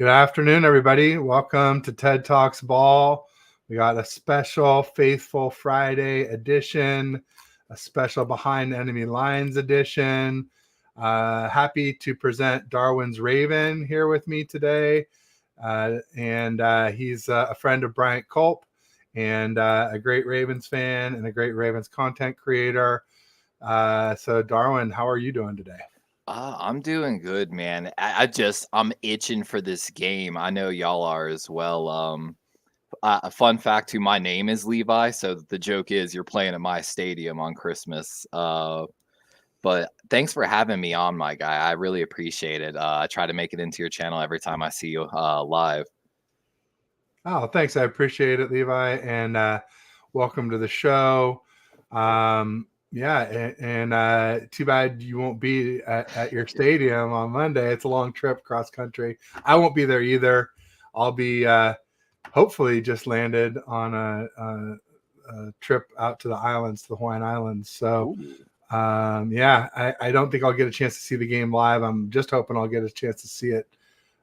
Good afternoon, everybody. Welcome to TED Talks Ball. We got a special Faithful Friday edition, a special Behind Enemy Lines edition. Happy to present Darwin's Raven here with me today. And he's a friend of Bryant Culp and a great Ravens fan and a great Ravens content creator. So Darwin, how are you doing today? I'm doing good, man. I'm itching for this game. I know y'all are as well. A fun fact too, my name is Levi, so the joke is you're playing at my stadium on Christmas. But thanks for having me on, my guy. I really appreciate it. I try to make it into your channel every time I see you live. Oh, thanks. I appreciate it, Levi. And welcome to the show. Too bad you won't be at your stadium on Monday. It's a long trip cross country. I won't be there either. I'll be hopefully just landed on a trip out to the islands, to the Hawaiian Islands. So, I don't think I'll get a chance to see the game live. I'm just hoping I'll get a chance to see it,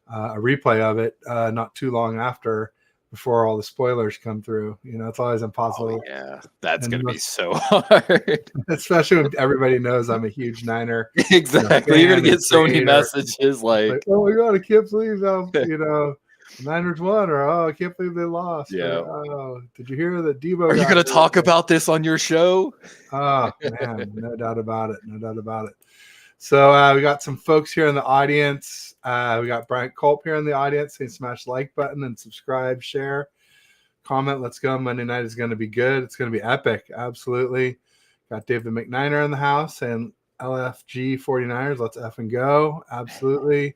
a replay of it, not too long after, before all the spoilers come through. You know, it's always impossible. Oh, yeah, that's going to be so hard. Especially when everybody knows I'm a huge Niner. Exactly. You're going to get so many messages like, oh my God, I can't believe Niners won, or oh, I can't believe they lost. Yeah. Or, oh, did you hear that Debo? Are you going to talk about this on your show? Oh man, no doubt about it. No doubt about it. So we got some folks here in the audience. We got Bryant Culp here in the audience. Saying smash the like button and subscribe, share, comment. Let's go. Monday night is going to be good. It's going to be epic. Absolutely. Got Dave the McNiner in the house and LFG 49ers. Let's F and go. Absolutely.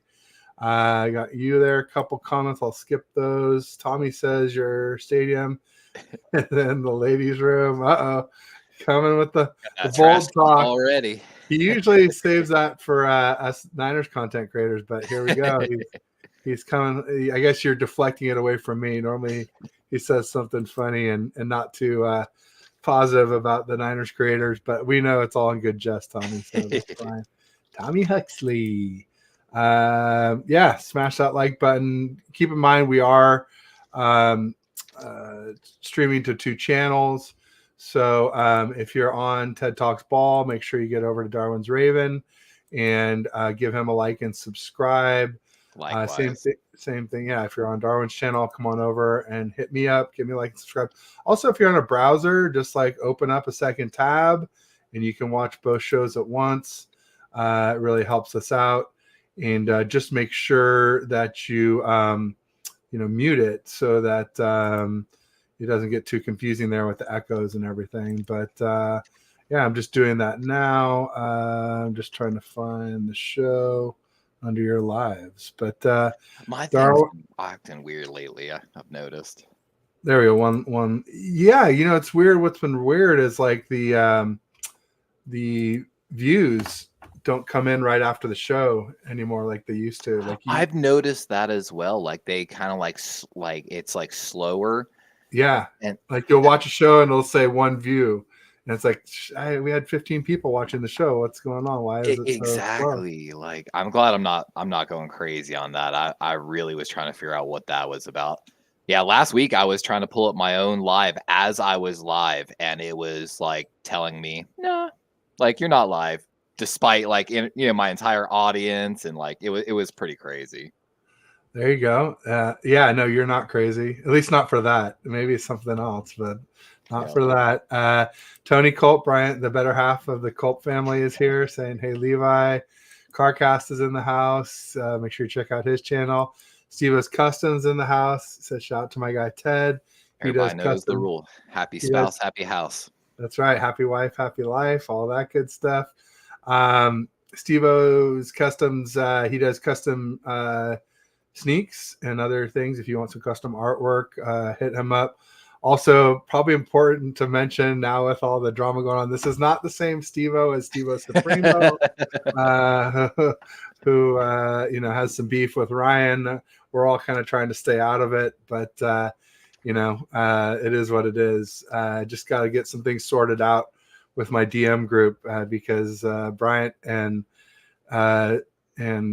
I got you there. A couple comments. I'll skip those. Tommy says your stadium. And then the ladies' room. Uh-oh. Coming with the bold talk already. He usually saves that for us Niners content creators, but here we go. He's coming. I guess you're deflecting it away from me. Normally he says something funny and not too positive about the Niners creators, but we know it's all in good jest, Tommy. So that's fine. Tommy Huxley. Smash that like button. Keep in mind we are streaming to 2 channels. So if you're on TED Talks Ball, make sure you get over to Darwin's Raven and give him a like and subscribe. Same thing. Yeah, if you're on Darwin's channel, come on over and hit me up. Give me a like and subscribe. Also, if you're on a browser, just like open up a second tab and you can watch both shows at once. It really helps us out. And just make sure that you mute it so that it doesn't get too confusing there with the echoes and everything. But I'm just doing that now. I'm just trying to find the show under your lives. But my thing's been acting weird lately. I've noticed. There we go. One. Yeah, it's weird. What's been weird is like the views don't come in right after the show anymore like they used to. Like I've noticed that as well. Like they kind of like it's like slower. Yeah, and like you'll watch a show and it'll say 1 view, and it's like we had 15 people watching the show. What's going on? Why is it exactly so slow? Like I'm glad I'm not going crazy on that. I really was trying to figure out what that was about. Yeah, last week I was trying to pull up my own live as I was live, and it was like telling me, "Nah, like you're not live," despite like my entire audience, and like it was pretty crazy. There you go. No, you're not crazy. At least not for that. Maybe it's something else, but not for that. Tony Culp, Bryant, the better half of the Culp family, is here saying, "Hey, Levi." Carcast is in the house. Make sure you check out his channel. Stevo's Customs in the house. Says shout out to my guy Ted. Everybody knows the rule. Happy spouse, happy house. That's right. Happy wife, happy life. All that good stuff. Stevo's Customs. He does custom sneaks and other things. If you want some custom artwork, hit him up. Also, probably important to mention now with all the drama going on, this is not the same Stevo as Stevo Supremo, who has some beef with Ryan. We're all kind of trying to stay out of it, but it is what it is. Just got to get some things sorted out with my DM group because Bryant and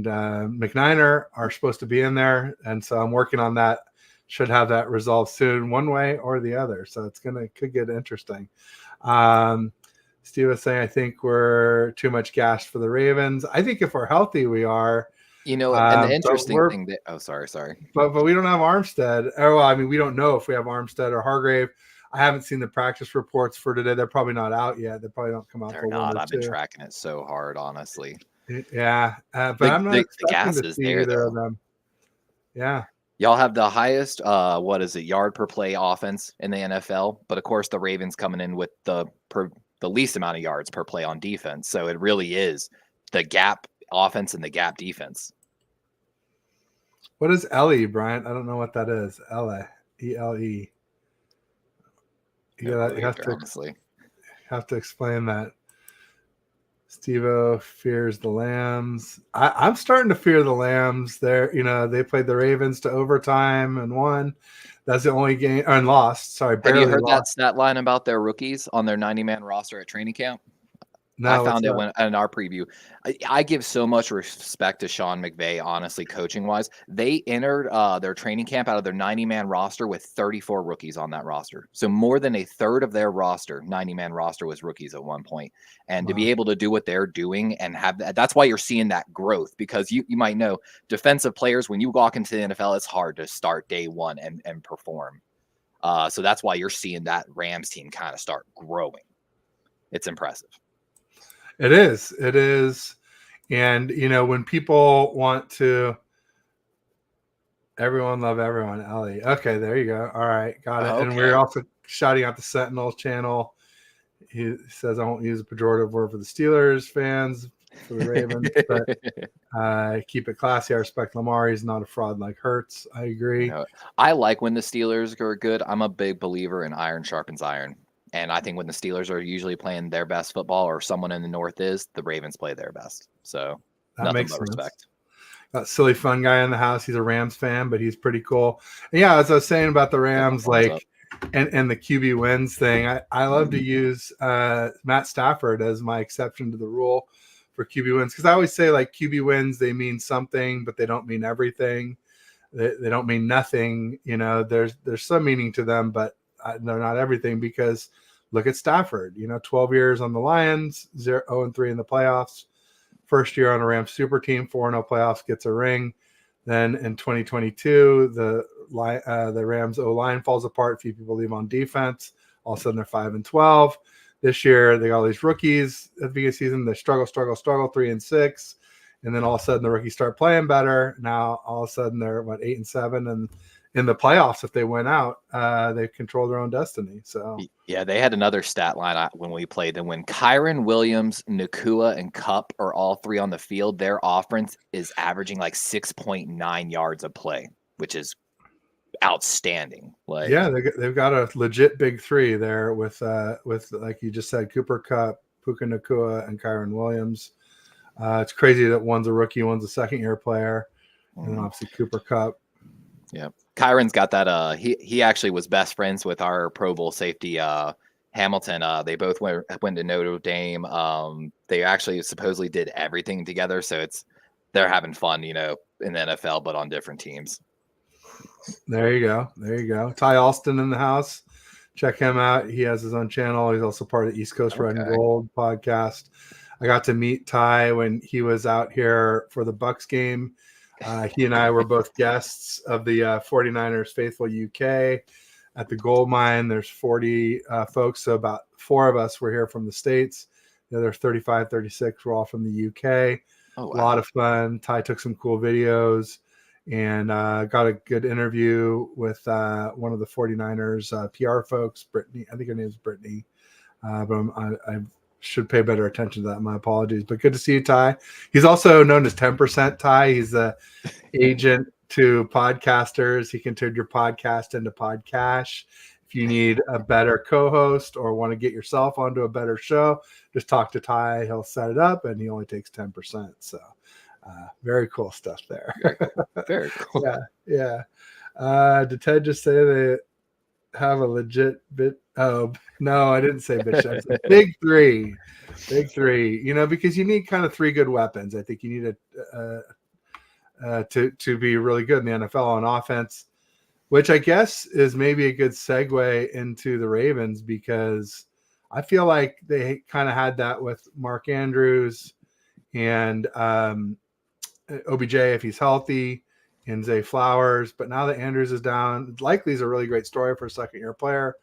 McNiner are supposed to be in there, and so I'm working on that. Should have that resolved soon, one way or the other. So could get interesting. Steve was saying, I think we're too much gassed for the Ravens. I think if we're healthy, we are. And the interesting thing that sorry. But we don't have Armstead. Oh, well, I mean, we don't know if we have Armstead or Hargrave. I haven't seen the practice reports for today. They're probably not out yet. They probably don't come out. They're not. I've been tracking it so hard, honestly. Yeah, but I'm not expecting to see either of them. Yeah. Y'all have the highest, yard per play offense in the NFL, but of course the Ravens coming in with the least amount of yards per play on defense. So it really is the gap offense and the gap defense. What is LE, Bryant? I don't know what that is. ELE. You have to explain that. Steve-O fears the Lambs. I'm starting to fear the Lambs. They played the Ravens to overtime and won. That's the only game and lost. Sorry, barely. Have you heard lost. that stat line about their rookies on their 90-man roster at training camp? No, I found it in our preview. I give so much respect to Sean McVay, honestly, coaching-wise. They entered their training camp out of their 90-man roster with 34 rookies on that roster. So more than a third of their roster, 90-man roster, was rookies at one point. And to be able to do what they're doing and have that's why you're seeing that growth, because you might know defensive players, when you walk into the NFL, it's hard to start day one and perform. So that's why you're seeing that Rams team kind of start growing. It's impressive. It is. And, when people want to, everyone love everyone, Ellie. Okay, there you go. All right, got it. Okay. And we're also shouting out the Sentinels channel. He says, I won't use a pejorative word for the Steelers fans, for the Ravens, but keep it classy. I respect Lamar. He's not a fraud like Hurts. I agree. I like when the Steelers are good. I'm a big believer in iron sharpens iron. And I think when the Steelers are usually playing their best football, or someone in the North is, the Ravens play their best. So that makes sense. Respect. Got silly fun guy in the house. He's a Rams fan, but he's pretty cool. And yeah, as I was saying about the Rams, and the QB wins thing, I love to use Matt Stafford as my exception to the rule for QB wins, because I always say QB wins, they mean something, but they don't mean everything. They don't mean nothing. There's some meaning to them, but they're not everything, because look at Stafford, 12 years on the Lions, 0-3 in the playoffs. First year on a Rams super team, 4-0 playoffs, gets a ring. Then in 2022, the Rams O-line falls apart. Few people leave on defense. All of a sudden, they're 5-12. This year, they got all these rookies at the beginning of the season. They struggle, 3-6. And then all of a sudden, the rookies start playing better. Now, all of a sudden, they're 8-7. And in the playoffs, if they went out, they control their own destiny. So yeah, they had another stat line when we played. And when Kyren Williams, Nakua, and Kupp are all three on the field, their offense is averaging 6.9 yards a play, which is outstanding. They've got a legit big three there with like you just said, Cooper Kupp, Puka Nakua, and Kyren Williams. It's crazy that one's a rookie, one's a second-year player, and then obviously Cooper Kupp. Yeah, Kyron's got that. He actually was best friends with our Pro Bowl safety Hamilton. They both went to Notre Dame. They actually supposedly did everything together, so they're having fun, in the NFL, but on different teams. There you go. Ty Alston in the house. Check him out. He has his own channel. He's also part of East Coast Red and Gold podcast. I got to meet Ty when he was out here for the Bucks game. He and I were both guests of the 49ers Faithful UK at the gold mine. There's 40 folks, so about 4 of us were here from the States. The other 35, 36 were all from the UK. Oh, wow. A lot of fun. Ty took some cool videos and got a good interview with one of the 49ers PR folks, Brittany. I think her name is Brittany, but I should pay better attention to that. My apologies, but good to see you, Ty. He's also known as 10% Ty. He's the agent to podcasters. He can turn your podcast into podcash. If you need a better co-host or want to get yourself onto a better show, just talk to Ty. He'll set it up, and he only takes 10%. So very cool stuff there. Very cool. Yeah. Did Ted just say they have a legit bit Oh no, I didn't say bitch. I said big three, big three. You know, because you need kind of three good weapons. I think you need to be really good in the NFL on offense, which I guess is maybe a good segue into the Ravens, because I feel like they kind of had that with Mark Andrews and OBJ if he's healthy, and Zay Flowers. But now that Andrews is down, likely is a really great story for a second-year player.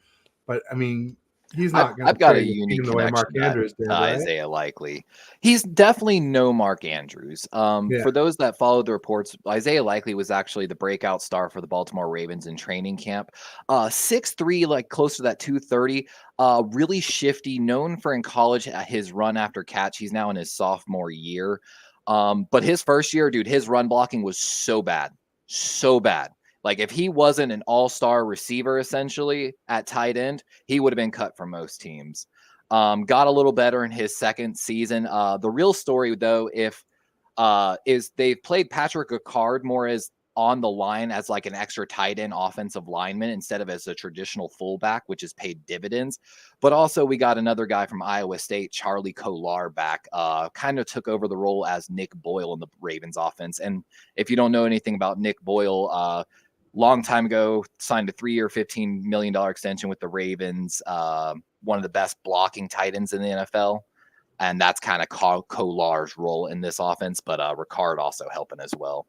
But I mean, he's not going to got a carry the unique team the way Mark connection Andrews did, to right? Isaiah Likely. He's definitely no Mark Andrews. For those that followed the reports, Isaiah Likely was actually the breakout star for the Baltimore Ravens in training camp. 6'3", like close to that 230. Really shifty, known for in college his run after catch. He's now in his sophomore year. But his first year, dude, his run blocking was so bad. So bad. Like if he wasn't an all-star receiver essentially at tight end, he would have been cut from most teams. Got a little better in his second season. The real story though, is they've played Patrick Ricard more as on the line as like an extra tight end offensive lineman instead of as a traditional fullback, which has paid dividends. But also we got another guy from Iowa State, Charlie Kolar, back, kind of took over the role as Nick Boyle in the Ravens offense. And if you don't know anything about Nick Boyle, long time ago, signed a 3-year, $15 million extension with the Ravens. One of the best blocking tight ends in the NFL. And that's kind of Kolar's role in this offense, but Ricard also helping as well.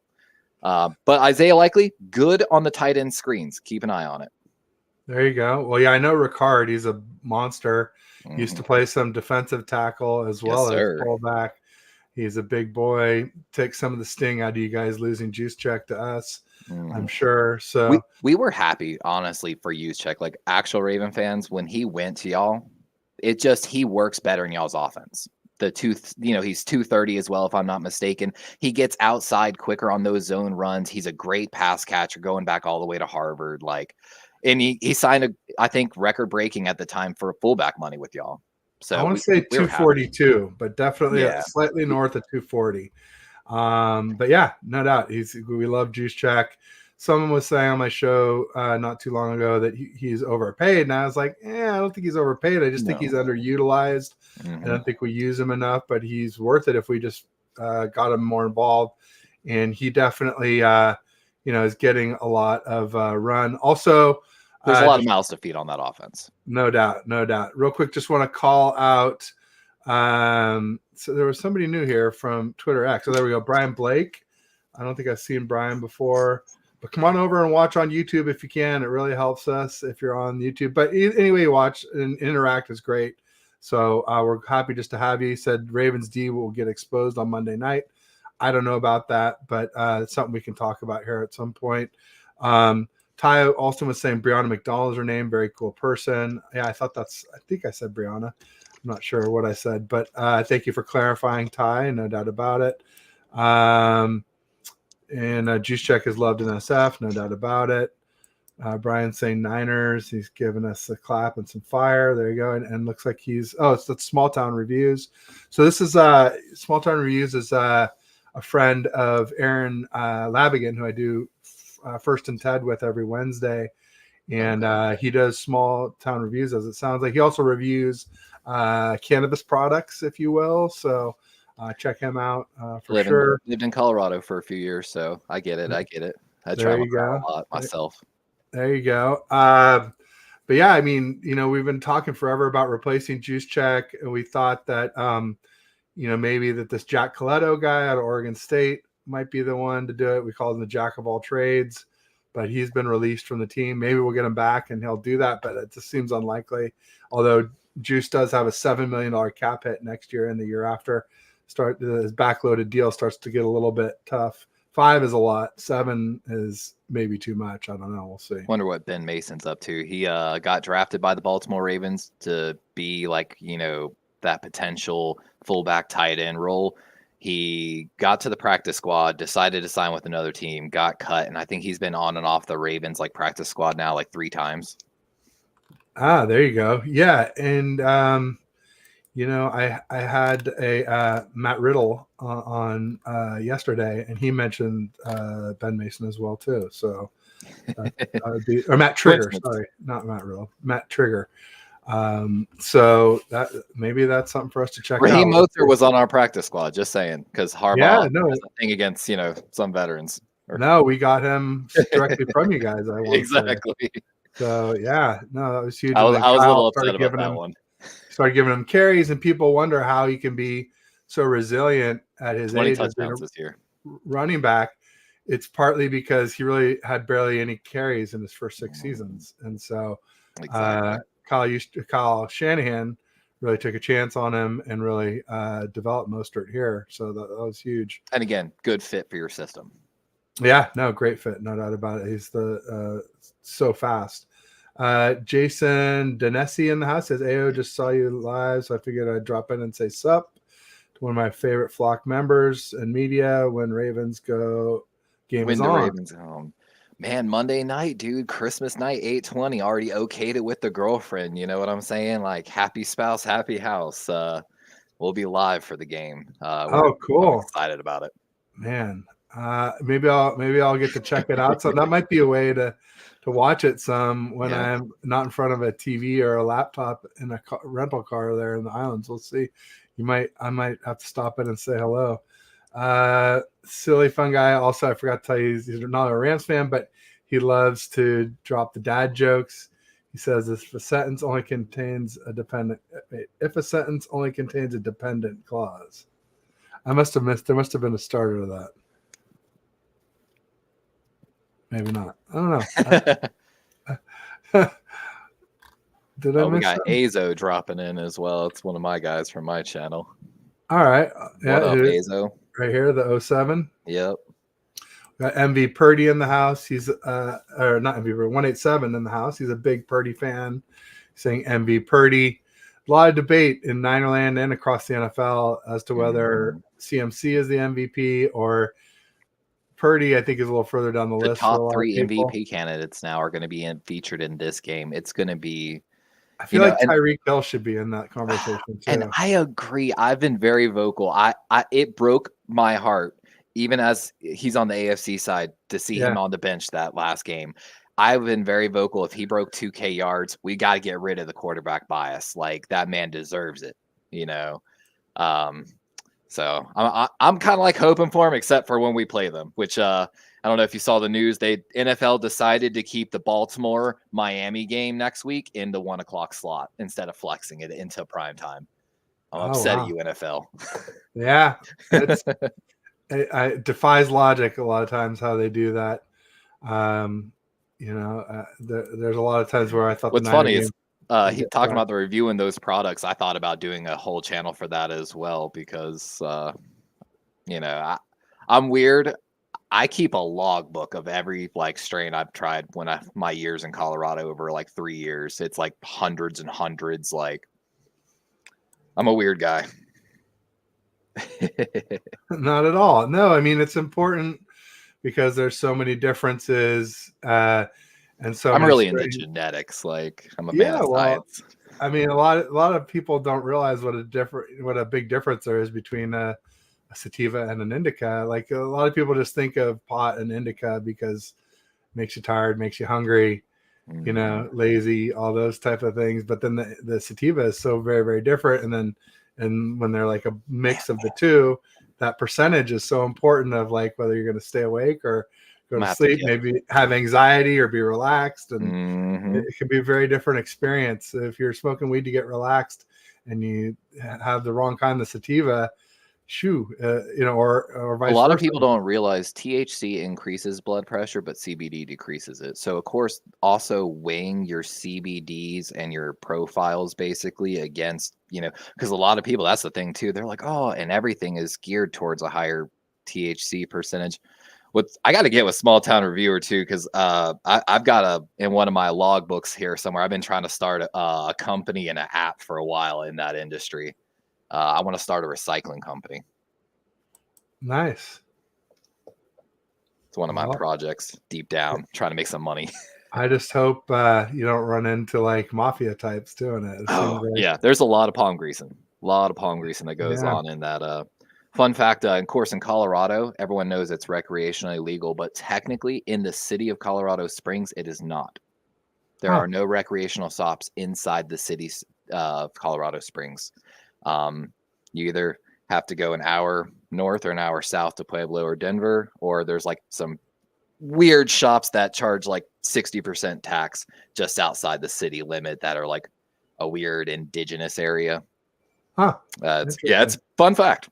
But Isaiah Likely, good on the tight end screens. Keep an eye on it. There you go. Well, yeah, I know Ricard. He's a monster. Mm-hmm. Used to play some defensive tackle as well as fullback. He's a big boy. Take some of the sting out of you guys losing Juszczyk to us. I'm sure. So we were happy, honestly, for Juszczyk. Like actual Raven fans, when he went to y'all, he works better in y'all's offense. He's 230 as well, if I'm not mistaken. He gets outside quicker on those zone runs. He's a great pass catcher going back all the way to Harvard. And he signed I think record breaking at the time for fullback money with y'all. So I want to say 242, but definitely slightly north of 240. But yeah, no doubt. We love Juszczyk. Someone was saying on my show not too long ago that he's overpaid. And I was like, I don't think he's overpaid. I just think he's underutilized. I don't think we use him enough, but he's worth it if we just got him more involved. And he definitely, is getting a lot of run. Also, there's a lot of mouths to feed on that offense. No doubt. Real quick, just want to call out. So there was somebody new here from Twitter X. So there we go. Brian Blake. I don't think I've seen Brian before, but come on over and watch on YouTube if you can. It really helps us if you're on YouTube. But anyway, watch and interact is great. So we're happy just to have you. He said Ravens D will get exposed on Monday night. I don't know about that, but it's something we can talk about here at some point. Ty Alston was saying Brianna McDonald is her name. Very cool person. Yeah, I think I said Brianna. I'm not sure what I said, but thank you for clarifying, Ty. No doubt about it. And Juszczyk is loved in SF. No doubt about it. Brian's saying Niners. He's giving us a clap and some fire. There you go. And looks like it's Small Town Reviews. So this is Small Town Reviews is a friend of Aaron Labigan, who I do First and Ted with every Wednesday. And he does Small Town Reviews, as it sounds like. He also reviews cannabis products, if you will. So check him out for sure. Lived in Colorado for a few years, so I get it. I travel a lot myself. There you go. But yeah, I mean, we've been talking forever about replacing Juszczyk, and we thought that maybe that this Jack Coletto guy out of Oregon State might be the one to do it. We call him the Jack of all trades, but he's been released from the team. Maybe we'll get him back and he'll do that, but it just seems unlikely. Although Juice does have a $7 million cap hit next year and the year after. His backloaded deal starts to get a little bit tough. 5 is a lot. 7 is maybe too much. I don't know. We'll see. Wonder what Ben Mason's up to. He got drafted by the Baltimore Ravens to be that potential fullback tight end role. He got to the practice squad, decided to sign with another team, got cut, and I think he's been on and off the Ravens practice squad now 3 times. There you go. Yeah, and I had a Matt Riddle on yesterday, and he mentioned Ben Mason as well too. So that would be, or Matt Trigger, sorry, not Matt Riddle, Matt Trigger. So that maybe that's something for us to check Raheem out. Mostert was on our practice squad, just saying, because Harbaugh has a thing against some veterans. No, we got him directly from you guys. I want exactly. To say. So yeah, no, that was huge. I was a little upset about that one. Started giving him carries, and people wonder how he can be so resilient at his 20 age touchdowns this year. Running back. It's partly because he really had barely any carries in his first 6 seasons, and so Kyle Shanahan really took a chance on him and really developed Mostert here. So that was huge. And again, good fit for your system. Yeah, no, great fit, no doubt about it. He's so fast. Jason Danesi in the house says, "Ayo, just saw you live, so I figured I'd drop in and say sup to one of my favorite flock members and media when Ravens go game is on." Ravens home. Man, Monday night, dude, Christmas night, 8:20, already okayed it with the girlfriend. You know what I'm saying? Like, happy spouse, happy house. We'll be live for the game. Cool! I'm excited about it, man. Maybe I'll get to check it out. So that might be a way to watch it some when I'm not in front of a TV or a laptop in a rental car there in the islands. We'll see. I might have to stop in and say hello. Silly fun guy. Also, I forgot to tell you, he's not a Rams fan, but he loves to drop the dad jokes. He says if a sentence only contains a dependent clause. I must have missed. There must have been a starter to that. Maybe not. I don't know. Did I miss we got something? Azo dropping in as well. It's one of my guys from my channel. All right. What up, Azo? Right here, the 07. Yep. Got MV Purdy in the house. He's or not MV, 187 in the house. He's a big Purdy fan. Saying MV Purdy. A lot of debate in Ninerland and across the NFL as to whether CMC is the MVP or Purdy. I think is a little further down the list. The top 3 MVP candidates now are going to be featured in this game. It's going to be. I feel like Tyreek Hill should be in that conversation too. And I agree. I've been very vocal. It broke my heart, even as he's on the AFC side, to see him on the bench that last game. I've been very vocal. If he broke 2K yards, we got to get rid of the quarterback bias. Like, that man deserves it, So I'm kind of like hoping for him, except for when we play them, which I don't know if you saw the news. NFL decided to keep the Baltimore Miami game next week in the 1 o'clock slot instead of flexing it into prime time. I'm upset at you, NFL. Yeah, it defies logic a lot of times how they do that. There's a lot of times where I thought what's funny is he talking about the reviewing those products. I thought about doing a whole channel for that as well because I'm weird. I keep a logbook of every strain I've tried my years in Colorado over 3 years. It's like hundreds and hundreds. I'm a weird guy. Not at all. No, I mean, it's important because there's so many differences. And so I'm really into genetics. I'm a man of science. I mean, a lot of people don't realize what a big difference there is between a sativa and an indica. Like, a lot of people just think of pot and indica because it makes you tired, makes you hungry, lazy, all those type of things. But then the sativa is so very, very different. And when they're like a mix of the two, that percentage is so important of whether you're going to stay awake or go to sleep, maybe have anxiety or be relaxed. And it can be a very different experience. If you're smoking weed to get relaxed and you have the wrong kind of sativa, or vice versa. A lot of people don't realize THC increases blood pressure, but CBD decreases it. So, of course, also weighing your CBDs and your profiles basically against, because a lot of people, that's the thing too. They're like, oh, and everything is geared towards a higher THC percentage. I got to get with Small Town Reviewer too, because I've got in one of my logbooks here somewhere. I've been trying to start a company and an app for a while in that industry. I want to start a recycling company. Nice. It's one of my projects deep down, trying to make some money. I just hope you don't run into mafia types doing it. Yeah, there's a lot of palm greasing. A lot of palm greasing that goes Yeah. on in that. Fun fact, of course, in Colorado, everyone knows it's recreationally legal, but technically in the city of Colorado Springs, it is not. There are no recreational stops inside the city of Colorado Springs. You either have to go an hour north or an hour south to Pueblo or Denver, or there's like some weird shops that charge like 60% tax just outside the city limit that are like a weird indigenous area. It's a fun fact.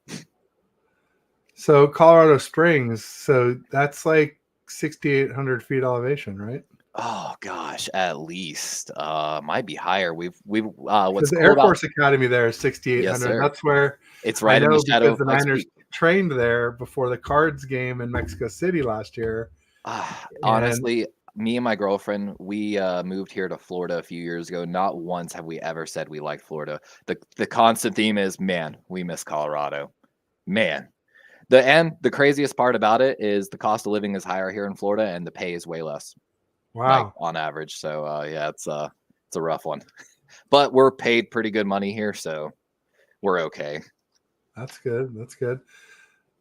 So Colorado Springs, so that's like 6,800 feet elevation, right? Oh gosh, at least might be higher. We've Because the Air Force Academy there is 6,800. Yes, that's where it's right in the shadow of the Niners trained there before the Cards game in Mexico City last year. Honestly, me and my girlfriend, we moved here to Florida a few years ago. Not once have we ever said we like Florida. The constant theme is, man, we miss Colorado. Man. The craziest part about it is the cost of living is higher here in Florida and the pay is way less. Wow. Like, on average. So yeah, it's a rough one. But we're paid pretty good money here, so we're okay. That's good. That's good.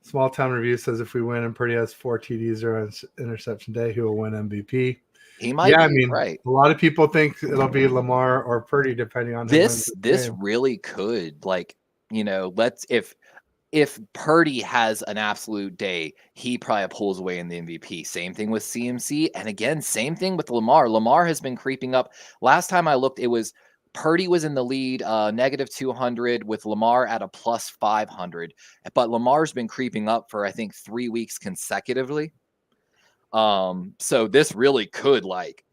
Small Town Review says if we win and Purdy has 4 TDs or interception day, he will win MVP. He might be right. A lot of people think it'll be Lamar or Purdy depending on this really could, like, if Purdy has an absolute day, he probably pulls away in the MVP. Same thing with CMC. And again, same thing with Lamar. Lamar has been creeping up. Last time I looked, it was Purdy was in the lead, negative 200 with Lamar at a plus 500. But Lamar's been creeping up for, I think, 3 weeks consecutively. So this really could like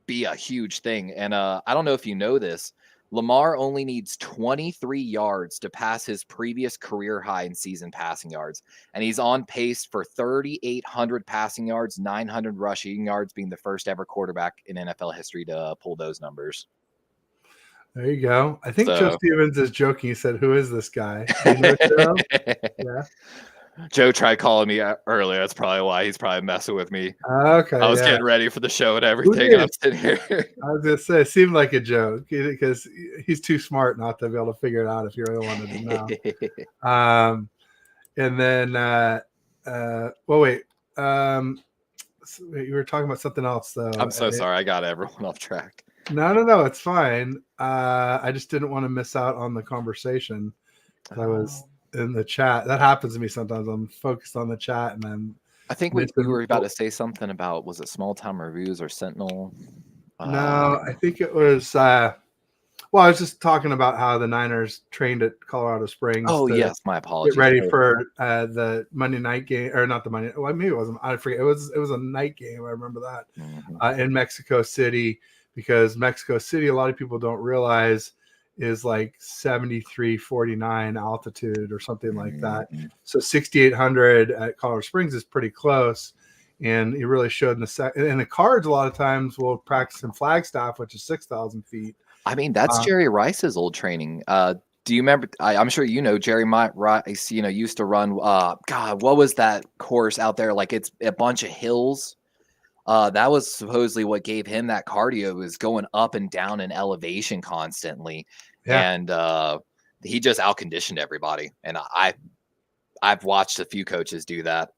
be a huge thing. And I don't know if you know this, Lamar only needs 23 yards to pass his previous career high in season passing yards. And he's on pace for 3,800 passing yards, 900 rushing yards, being the first ever quarterback in NFL history to pull those numbers. There you go. I think Joe Stevens is joking. He said, "Who is this guy?" Do you know Joe? Yeah. Joe tried calling me earlier. That's probably why he's probably messing with me. Okay. I was getting ready for the show and everything. And I'm sitting here. I was going to say, it seemed like a joke because he's too smart not to be able to figure it out if you really wanted to know. And then, wait. You were talking about something else, though. I'm so sorry. I got everyone off track. No. It's fine. I just didn't want to miss out on the conversation. I was in the chat. That happens to me sometimes. I'm focused on the chat, and then I think we were about to say something about, was it Small Town Reviews or Sentinel? No, I think it was. I was just talking about how the Niners trained at Colorado Springs. Oh yes, my apologies. Get ready for the Monday night game, or not the Monday. Well, maybe it wasn't. I forget. It was a night game. I remember that in Mexico City, because Mexico City, a lot of people don't realize, is like 7,349 altitude or something like that. So 6,800 at Colorado Springs is pretty close. And it really showed in the Cards a lot of times will practice in Flagstaff, which is 6,000 feet. I mean, that's Jerry Rice's old training. Do you remember? I'm sure you know Jerry Rice, used to run, God, what was that course out there? Like, it's a bunch of hills. That was supposedly what gave him that cardio, was going up and down in elevation constantly. Yeah. And he just outconditioned everybody. And I've watched a few coaches do that.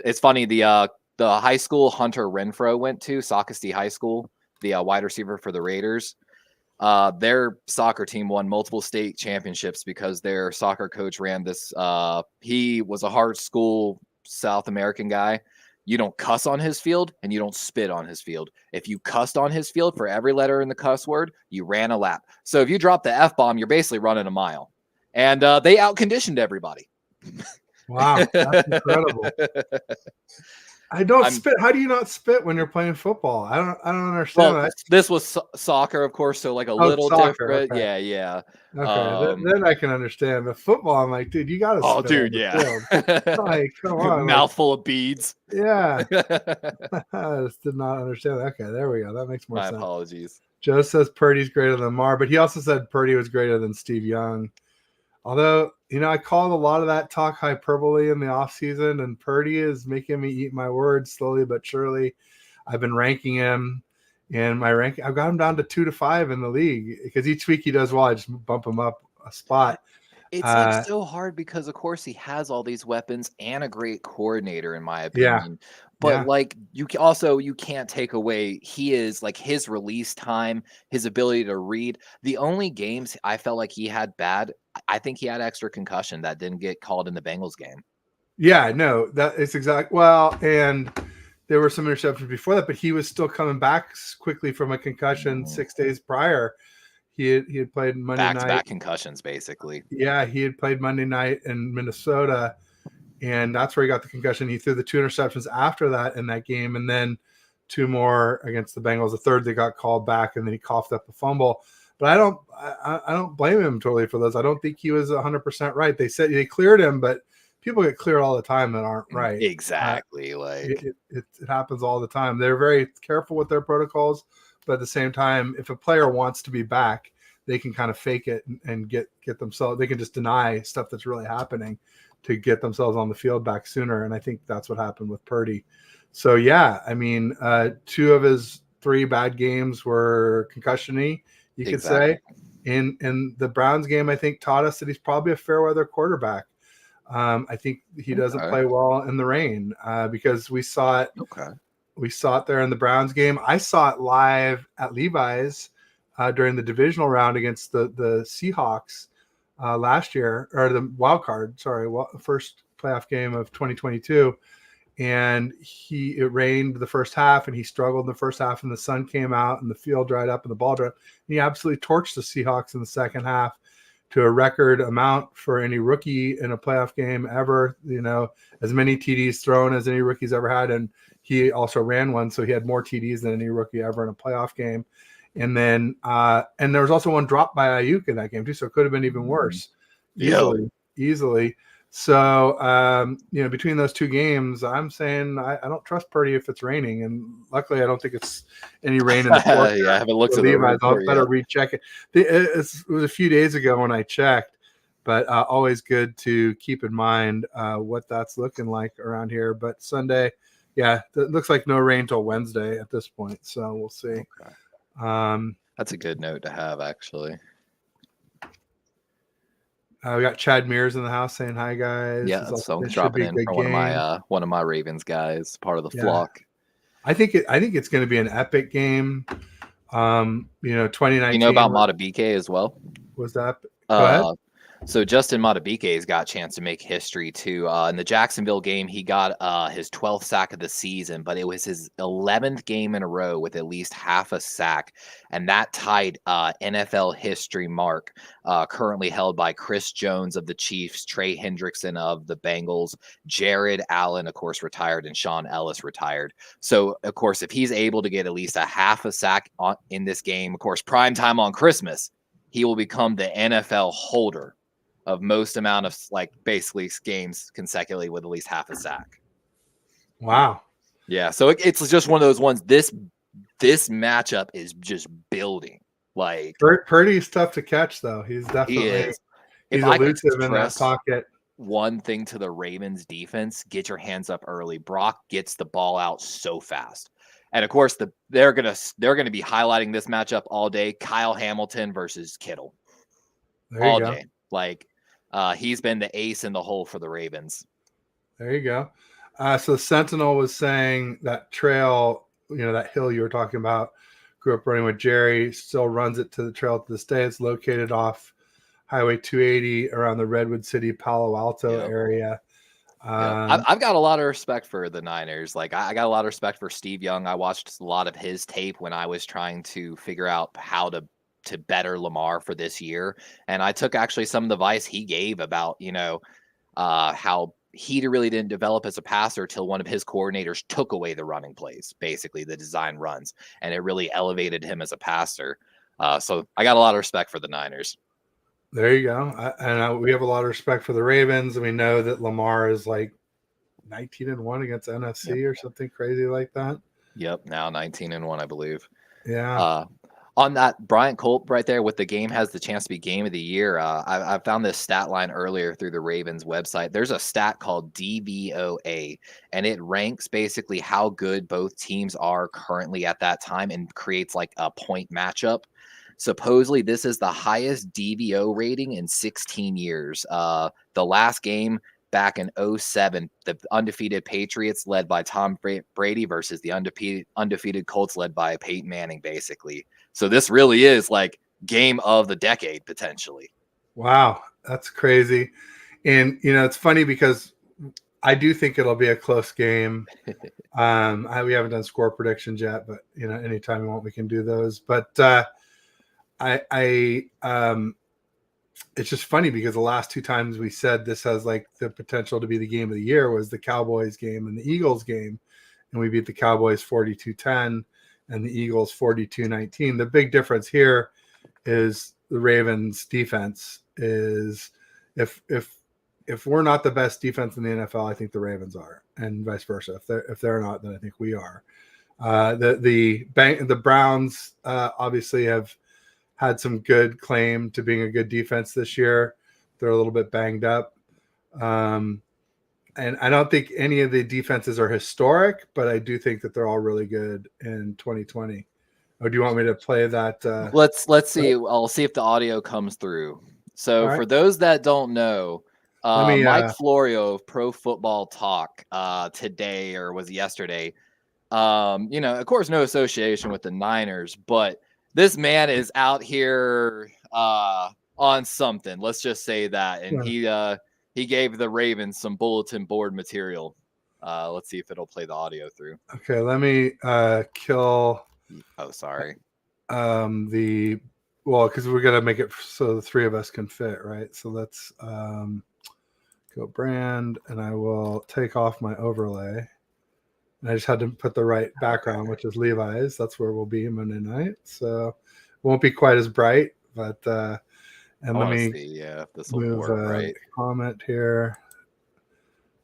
It's funny, the high school Hunter Renfro went to, Socastee High School, the wide receiver for the Raiders. Their soccer team won multiple state championships because their soccer coach ran this. He was a hard school South American guy. You don't cuss on his field and you don't spit on his field. If you cussed on his field, for every letter in the cuss word, you ran a lap. So if you drop the F-bomb, you're basically running a mile. And they outconditioned everybody. Wow, that's incredible. I don't spit. How do you not spit when you're playing football? I don't understand that. This was soccer, of course, so like a little different. Okay. Yeah. Okay, then I can understand. The football, I'm like, dude, you gotta. Oh, dude, yeah. Like, come on, mouthful of beads. Yeah. I just did not understand that. Okay, there we go. That makes more sense. My apologies. Joe says Purdy's greater than Lamar, but he also said Purdy was greater than Steve Young. Although, I called a lot of that talk hyperbole in the offseason, and Purdy is making me eat my words slowly but surely. I've been ranking him, and my ranking, I've got him down to 2 to 5 in the league, because each week he does well, I just bump him up a spot. It's like so hard because of course he has all these weapons and a great coordinator in my opinion. But like you can't take away he is like his release time, his ability to read. The only games I felt like he had bad, I think he had extra concussion that didn't get called in the Bengals game. Yeah, no, that is exactly well, and there were some interceptions before that, but he was still coming back quickly from a concussion 6 days prior. He had played Monday night. Back-to-back concussions, basically. Yeah, he had played Monday night in Minnesota, and that's where he got the concussion. He threw the 2 interceptions after that in that game, and then 2 more against the Bengals. The third they got called back, and then he coughed up a fumble. But I don't blame him totally for those. I don't think he was 100% right. They said they cleared him, but people get cleared all the time that aren't right. Exactly. It happens all the time. They're very careful with their protocols, but at the same time, if a player wants to be back, they can kind of fake it and get themselves. They can just deny stuff that's really happening to get themselves on the field back sooner. And I think that's what happened with Purdy. So yeah, I mean, 2 of his 3 bad games were concussion-y, you could say. In the Browns game, I think taught us that he's probably a fair weather quarterback. I think he doesn't play well in the rain because we saw it. We saw it there in the Browns game. I saw it live at Levi's during the divisional round against the Seahawks last year, or the wild card. Sorry, first playoff game of 2022. And it rained the first half, and he struggled in the first half, and the sun came out, and the field dried up, and the ball dried up. And he absolutely torched the Seahawks in the second half to a record amount for any rookie in a playoff game ever. You know, as many TDs thrown as any rookie's ever had, and he also ran one, so he had more TDs than any rookie ever in a playoff game. And then, and there was also one dropped by Ayuk in that game too, so it could have been even worse, easily. So, you know, between those 2 games, I'm saying I don't trust Purdy if it's raining, and luckily I don't think it's any rain in the forecast. I haven't looked at the I'll better recheck it. It was a few days ago when I checked, but always good to keep in mind what that's looking like around here. But Sunday, yeah, it looks like no rain till Wednesday at this point, so we'll see. That's a good note to have, actually. We got Chad Mears in the house saying hi, guys. Yeah, so dropping in from one of my Ravens guys, part of the flock. I think it's going to be an epic game. You know, 2019. You know about Matabike as well? Was that? Go ahead. So Justin Matabike's got a chance to make history too. In the Jacksonville game, he got his 12th sack of the season, but it was his 11th game in a row with at least half a sack, and that tied NFL history mark currently held by Chris Jones of the Chiefs, Trey Hendrickson of the Bengals, Jared Allen, of course, retired, and Sean Ellis retired. So, of course, if he's able to get at least a half a sack in this game, of course, prime time on Christmas, he will become the NFL holder of most amount of basically games consecutively with at least half a sack. Wow. Yeah. So it's just one of those ones. This matchup is just building. Like Purdy's tough to catch though. He's definitely he's elusive in that pocket. One thing to the Ravens defense, get your hands up early. Brock gets the ball out so fast. And of course they're gonna be highlighting this matchup all day. Kyle Hamilton versus Kittle. All day. Like he's been the ace in the hole for the Ravens. There you go. So the Sentinel was saying that trail, you know, that hill you were talking about, grew up running with Jerry, still runs it to the trail to this day. It's located off Highway 280 around the Redwood City, Palo Alto area. I've got a lot of respect for the Niners. Like I got a lot of respect for Steve Young. I watched a lot of his tape when I was trying to figure out how to better Lamar for this year. And I took actually some of the advice he gave about, you know, how he really didn't develop as a passer till one of his coordinators took away the running plays, basically the design runs, and it really elevated him as a passer. So I got a lot of respect for the Niners. There you go. We have a lot of respect for the Ravens, and we know that Lamar is like 19-1 against NFC or something crazy like that. Yep, now 19-1, I believe. Yeah. On that, Bryant Culp right there with the game has the chance to be game of the year. I found this stat line earlier through the Ravens website. There's a stat called DVOA, and it ranks basically how good both teams are currently at that time and creates like a point matchup. Supposedly, this is the highest DVO rating in 16 years. The last game back in 2007, the undefeated Patriots led by Tom Brady versus the undefeated Colts led by Peyton Manning, basically. So this really is like game of the decade, potentially. Wow, that's crazy. And, it's funny because I do think it'll be a close game. We haven't done score predictions yet, but, anytime we want, we can do those. But it's just funny because the last two times we said this has like the potential to be the game of the year was the Cowboys game and the Eagles game. And we beat the Cowboys 42-10 and the Eagles 42-19. The big difference here is the Ravens defense is if we're not the best defense in the NFL, I think the Ravens are, and vice versa. If they're not, then I think we are. The Browns obviously have had some good claim to being a good defense this year. They're a little bit banged up. And I don't think any of the defenses are historic, but I do think that they're all really good in 2020. Or do you want me to play that? Let's see. I'll see if the audio comes through. So right. For those that don't know, Mike Florio of Pro Football Talk today, or was it yesterday? Of course, no association with the Niners, but this man is out here on something. Let's just say that. And he gave the Ravens some bulletin board material. Let's see if it'll play the audio through. Okay, let me kill. Oh, sorry. Because we're gonna make it so the three of us can fit, right? So let's go brand, and I will take off my overlay. And I just had to put the right background, which is Levi's. That's where we'll be Monday night. So it won't be quite as bright, but and let me see, if this will move work, right? Comment here.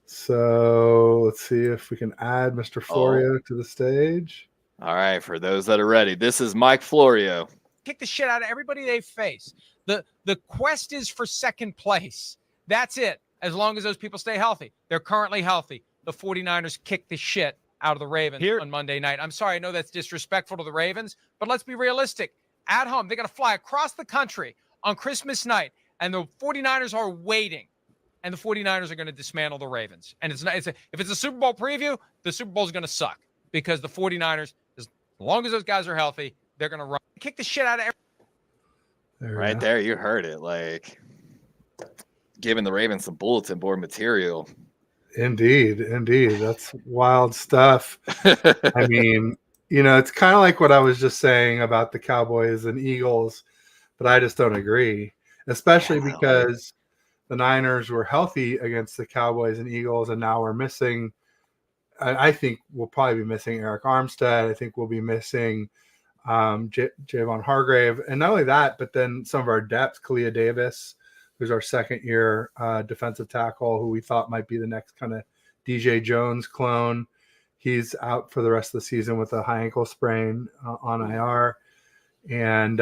So let's see if we can add Mr. Florio to the stage. All right, for those that are ready, this is Mike Florio. Kick the shit out of everybody they face. The quest is for second place. That's it. As long as those people stay healthy. They're currently healthy. The 49ers kick the shit out of the Ravens on Monday night. I'm sorry, I know that's disrespectful to the Ravens, but let's be realistic. At home, they're going to fly across the country on Christmas night, and the 49ers are waiting, and the 49ers are going to dismantle the Ravens. And if it's a Super Bowl preview, the Super Bowl is going to suck because the 49ers, as long as those guys are healthy, they're going to run. Kick the shit out of everyone. Right there, you heard it. Like, giving the Ravens some bulletin board material. Indeed. That's wild stuff. I mean, it's kind of like what I was just saying about the Cowboys and Eagles, but I just don't agree, especially because the Niners were healthy against the Cowboys and Eagles, and now we're missing. I think we'll probably be missing Eric Armstead. I think we'll be missing Javon Hargrave. And not only that, but then some of our depth, Kalia Davis, who's our second-year defensive tackle, who we thought might be the next kind of DJ Jones clone. He's out for the rest of the season with a high ankle sprain on IR. And,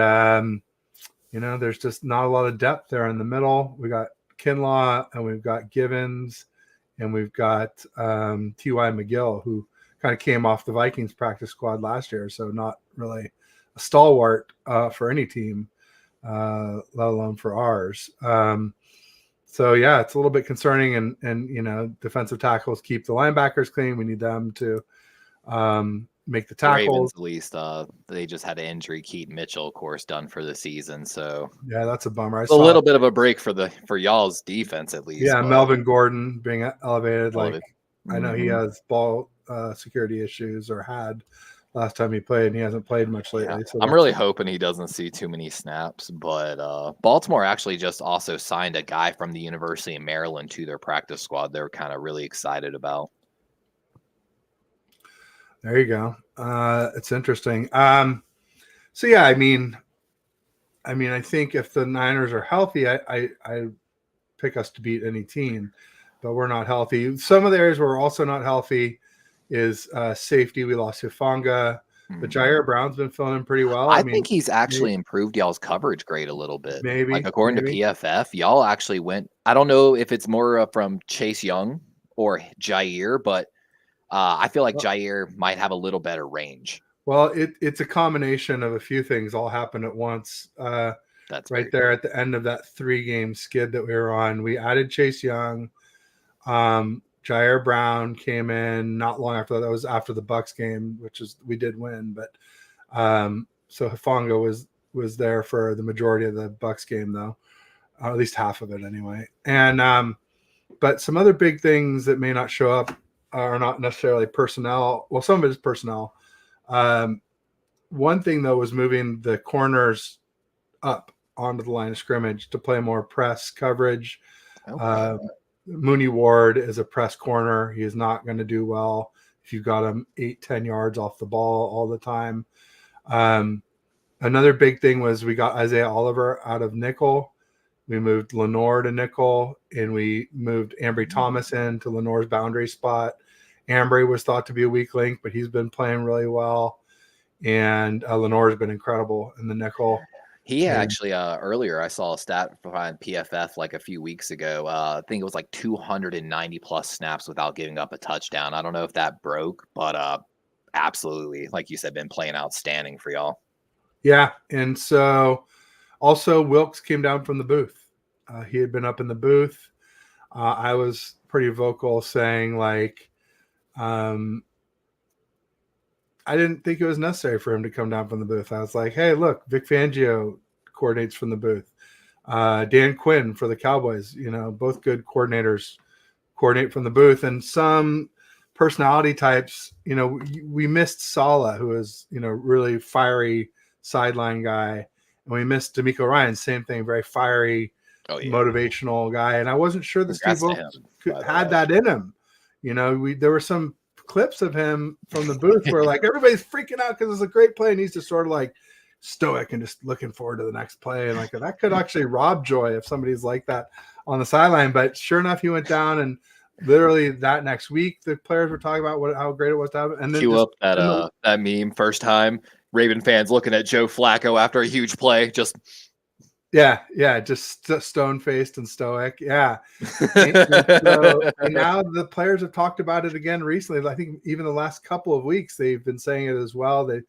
there's just not a lot of depth there in the middle. We got Kinlaw, and we've got Givens, and we've got T.Y. McGill, who kind of came off the Vikings practice squad last year, so not really a stalwart for any team. Let alone for ours. So yeah, it's a little bit concerning, and defensive tackles keep the linebackers clean. We need them to make the tackles. The Ravens, at least they just had an injury. Keaton Mitchell, of course, done for the season. So yeah, that's a bummer. A little bit of a break for y'all's defense, at least. Yeah, Melvin Gordon being elevated. I know he has ball security issues, or had last time he played, and he hasn't played much lately. Yeah. So I'm really hoping he doesn't see too many snaps. But Baltimore actually just also signed a guy from the University of Maryland to their practice squad. They're kind of really excited about. There you go. It's interesting. So yeah, I mean, I think if the Niners are healthy, I pick us to beat any team, but we're not healthy. Some of the areas where we're also not healthy is safety. We lost Hufanga, but Jair Brown's been filling in pretty well. I think he's actually improved y'all's coverage grade a little bit. Maybe. According to PFF, y'all actually went, I don't know if it's more from Chase Young or Jair, but I feel like Jair might have a little better range. Well, it's a combination of a few things all happened at once. That's right there at the end of that 3-game skid that we were on. We added Chase Young. Jair Brown came in not long after that. That was after the Bucks game, which is we did win, but so Hufanga was there for the majority of the Bucks game, though, or at least half of it anyway. And but some other big things that may not show up are not necessarily personnel. Well, some of it is personnel. One thing though was moving the corners up onto the line of scrimmage to play more press coverage. Okay. Mooney Ward is a press corner. He is not going to do well if you've got him 8-10 yards off the ball all the time. Another big thing was we got Isaiah Oliver out of nickel. We moved Lenore to nickel, and we moved Ambry Thomas into Lenore's boundary spot. Ambry was thought to be a weak link, but he's been playing really well. And Lenore's been incredible in the nickel. He actually earlier I saw a stat behind PFF like a few weeks ago. I think it was like 290 plus snaps without giving up a touchdown. I don't know if that broke, but absolutely, like you said, been playing outstanding for y'all. Yeah, and so also Wilkes came down from the booth. He had been up in the booth. I was pretty vocal saying like, I didn't think it was necessary for him to come down from the booth. I was like, hey, look, Vic Fangio coordinates from the booth. Dan Quinn for the Cowboys, both good coordinators coordinate from the booth. And some personality types, we missed Saleh, who is, really fiery sideline guy. And we missed D'Amico Ryan, same thing, very fiery, motivational guy. And I wasn't sure that Steve Wilkes had that in him. There were some clips of him from the booth where like everybody's freaking out because it's a great play and he's just sort of like stoic and just looking forward to the next play, and like that could actually rob joy if somebody's like that on the sideline. But sure enough, he went down, and literally that next week the players were talking about how great it was to have it. And then cue up that meme, first time Raven fans looking at Joe Flacco after a huge play, just just stone-faced and stoic. And now the players have talked about it again recently. I think even the last couple of weeks they've been saying it as well. They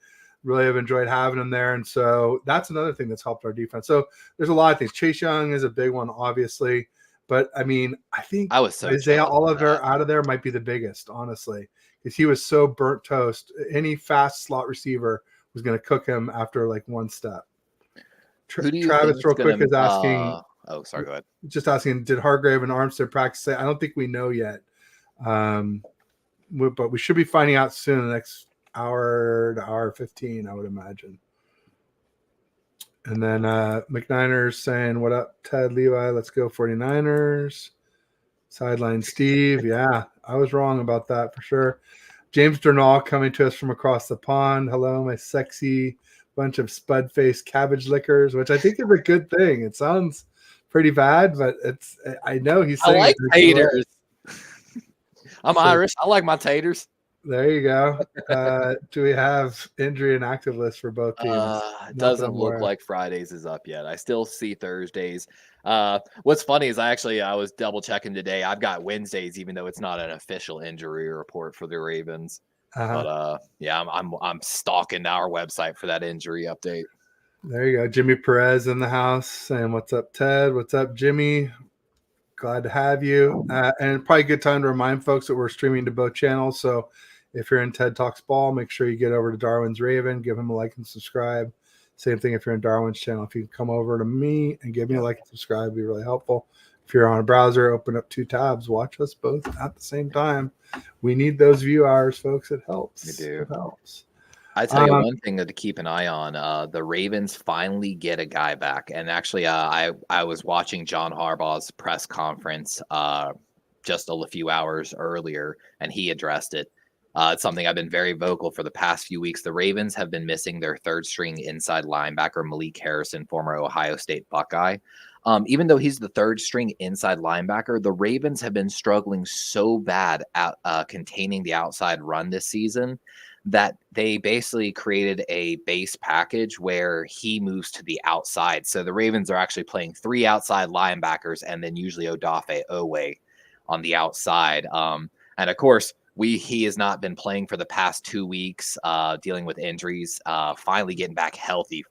really have enjoyed having him there, and so that's another thing that's helped our defense. So there's a lot of things. Chase Young is a big one, obviously, but I mean, I think Isaiah Oliver out of there might be the biggest, honestly, because he was so burnt toast. Any fast slot receiver was going to cook him after like one step. Travis, real quick, is asking. Sorry, go ahead. Just asking, did Hargrave and Armstead practice? I don't think we know yet, but we should be finding out soon. In the next hour to hour 15, I would imagine. And then McNiners saying, "What up, Ted Levi? Let's go 49ers." Sideline Steve, yeah, I was wrong about that for sure. James Durnall coming to us from across the pond. Hello, my sexy bunch of spud-faced cabbage lickers, which I think is a good thing. It sounds pretty bad, but I know he's saying I like taters. I'm Irish. I like my taters. There you go. Do we have injury and active list for both teams? It doesn't look like Fridays is up yet. I still see Thursdays. What's funny is I was double checking today. I've got Wednesdays, even though it's not an official injury report for the Ravens. But I'm stalking our website for that injury update. There you go. Jimmy Perez in the house saying, "What's up, Ted? What's up, Jimmy? Glad to have you." And probably a good time to remind folks that we're streaming to both channels. So if you're in Ted Talks Ball, make sure you get over to Darwin's Raven, give him a like and subscribe. Same thing if you're in Darwin's channel. If you can come over to me and give me a like and subscribe, it'd be really helpful. If you're on a browser, open up 2 tabs, watch us both at the same time. We need those view hours, folks. It helps. We do. It helps. I tell you one thing to keep an eye on. The Ravens finally get a guy back. And actually, I was watching John Harbaugh's press conference just a few hours earlier, and he addressed it. It's something I've been very vocal for the past few weeks. The Ravens have been missing their third-string inside linebacker, Malik Harrison, former Ohio State Buckeye. Even though he's the third-string inside linebacker, the Ravens have been struggling so bad at containing the outside run this season that they basically created a base package where he moves to the outside. So the Ravens are actually playing 3 outside linebackers and then usually Odafe Owe on the outside. And of course, he has not been playing for the past 2 weeks, dealing with injuries, finally getting back healthy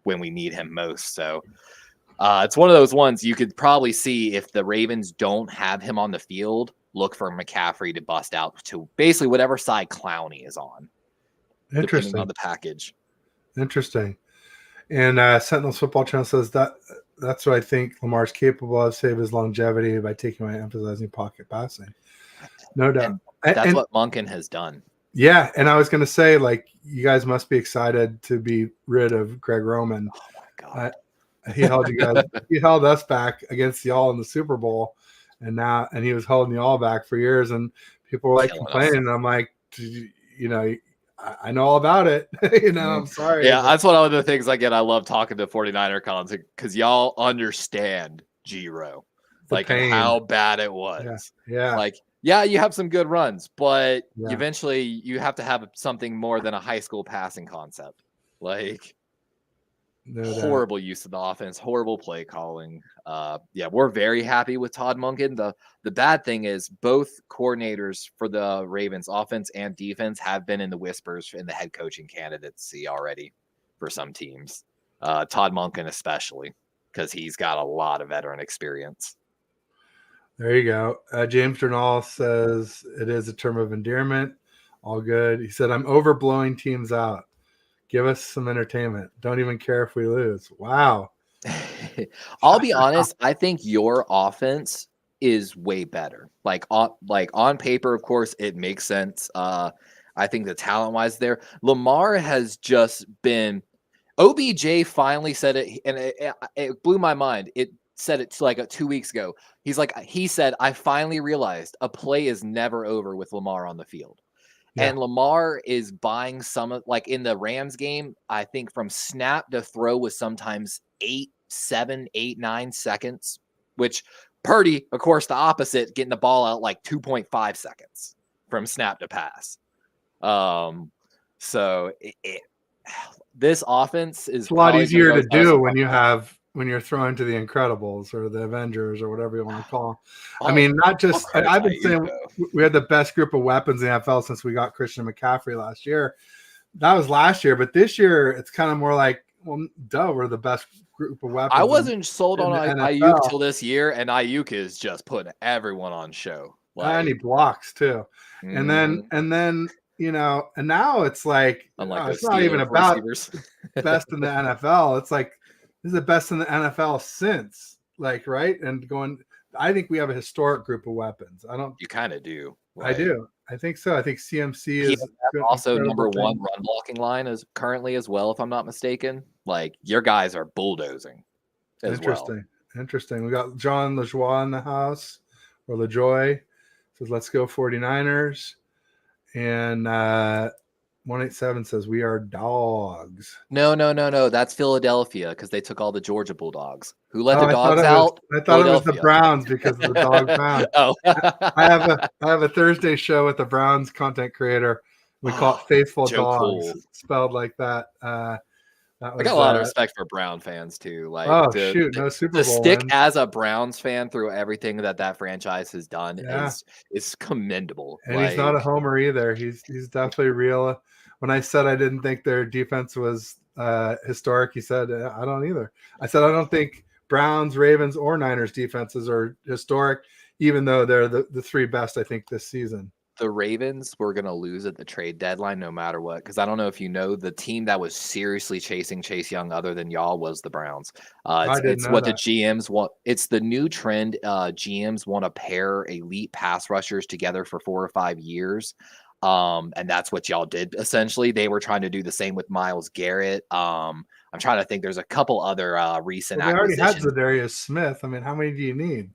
when we need him most. So it's one of those ones you could probably see if the Ravens don't have him on the field, look for McCaffrey to bust out to basically whatever side Clowney is on, depending on the package. Interesting. And Sentinel's Football Channel says that's what I think Lamar's capable of, save his longevity by taking away emphasizing pocket passing. No doubt. And that's what Monken has done. Yeah, and I was going to say, like, you guys must be excited to be rid of Greg Roman. Oh my God. He held you guys. He held us back against y'all in the Super Bowl, and he was holding y'all back for years. And people were like complaining. And I'm like, I know all about it. I'm sorry. Yeah, that's one of the things I get. I love talking to 49er cons because y'all understand G-Ro, like how bad it was. Yeah. Like, yeah, you have some good runs, but eventually you have to have something more than a high school passing concept. Like, horrible use of the offense, horrible play calling. We're very happy with Todd Monken. The bad thing is both coordinators for the Ravens, offense and defense, have been in the whispers in the head coaching candidacy already for some teams. Todd Monken especially, because he's got a lot of veteran experience. There you go. James Durnall says it is a term of endearment. All good. He said, I'm overblowing teams out. Give us some entertainment. Don't even care if we lose. Wow. I'll be honest. I think your offense is way better. Like on paper, of course, it makes sense. I think the talent-wise there, Lamar has just been. OBJ finally said it, and it blew my mind. It said it like 2 weeks ago. He said, I finally realized a play is never over with Lamar on the field. Yeah. And Lamar is buying like in the Rams game, I think from snap to throw was sometimes 8, 7, 8, 9 seconds, which Purdy, of course, the opposite, getting the ball out like 2.5 seconds from snap to pass. So this offense is a lot easier to do when you're throwing to the Incredibles or the Avengers or whatever you want to call them. I mean, not just – I've been saying we had the best group of weapons in the NFL since we got Christian McCaffrey last year. That was last year, but this year it's kind of more like, well, we're the best group of weapons. I wasn't sold on Ayuk till this year, and Ayuk is just putting everyone on show. And he blocks too. And then and now it's like it's not even about best in the NFL. It's like this is the best in the NFL since, like, right? And I think we have a historic group of weapons. You kind of do. Right? I do. I think so. I think CMC is also number one run blocking line as currently as well, if I'm not mistaken. Like, your guys are bulldozing. Interesting. We got John LaJoie in the house, or LaJoy. Says, let's go 49ers. And 187 says, we are dogs. No. That's Philadelphia because they took all the Georgia Bulldogs. Who let the dogs out? I thought it was the Browns because of the dog pound. Oh. I have a Thursday show with the Browns content creator. We call it Faithful Dogs, cool. Spelled like that. I got a lot of respect for Brown fans too. Like, no Super Bowl. To stick as a Browns fan through everything that franchise has done is commendable. And he's not a homer either. He's definitely real. When I said I didn't think their defense was historic, he said I don't either. I said I don't think Browns, Ravens, or Niners defenses are historic, even though they're the three best I think this season. The Ravens were going to lose at the trade deadline no matter what, because I don't know if you know, the team that was seriously chasing Chase Young other than y'all was the Browns. It's what the GMs want. It's the new trend. GMs want to pair elite pass rushers together for 4 or 5 years. And that's what y'all did. Essentially, they were trying to do the same with Myles Garrett. I'm trying to think. There's a couple other recent acquisitions. We already had Zadarius Smith. I mean, how many do you need?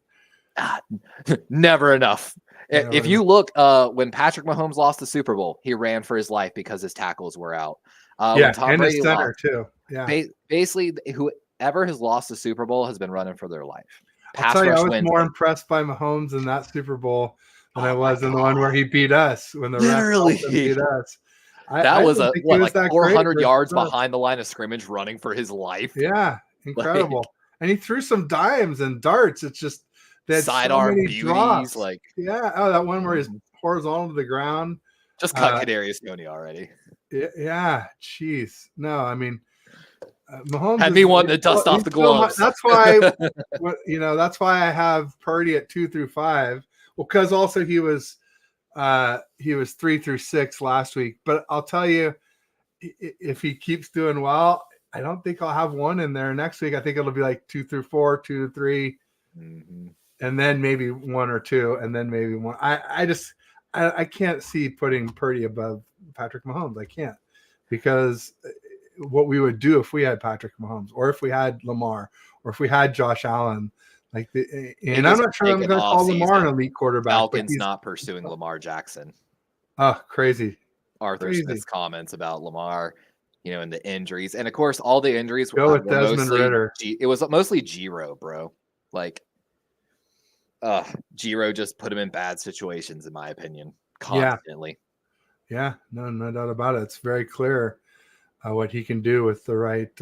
Never enough. If you look, when Patrick Mahomes lost the Super Bowl, he ran for his life because his tackles were out. When Tom Brady his center too. Yeah. Basically, whoever has lost the Super Bowl has been running for their life. I was more impressed by Mahomes in that Super Bowl than I was in the one where he beat us when the refs beat us. That was 400 yards behind the line of scrimmage running for his life. Yeah, incredible. And he threw some dimes and darts. It's just that sidearm beauties, that one where his horizontal to the ground. Just cut Kadarius Toney already. Yeah, jeez. No, I mean, Mahomes had me wanting to dust off the gloves. That's why, that's why I have Purdy at 2 through 5. Well, because also he was 3 through 6 last week. But I'll tell you, if he keeps doing well, I don't think I'll have one in there next week. I think it'll be like 2 through 4, 2 to 3, and then maybe 1 or 2, and then maybe 1. I can't see putting Purdy above Patrick Mahomes. I can't, because what we would do if we had Patrick Mahomes, or if we had Lamar, or if we had Josh Allen, and I'm not sure I'm going to call Lamar an elite quarterback. Falcons not pursuing Lamar Jackson. Oh, crazy. Arthur Smith's comments about Lamar, and the injuries, and of course all the injuries go with Desmond Ridder. It was mostly Giro, bro. Giro just put him in bad situations, in my opinion, constantly. Yeah, no doubt about it. It's very clear what he can do with the right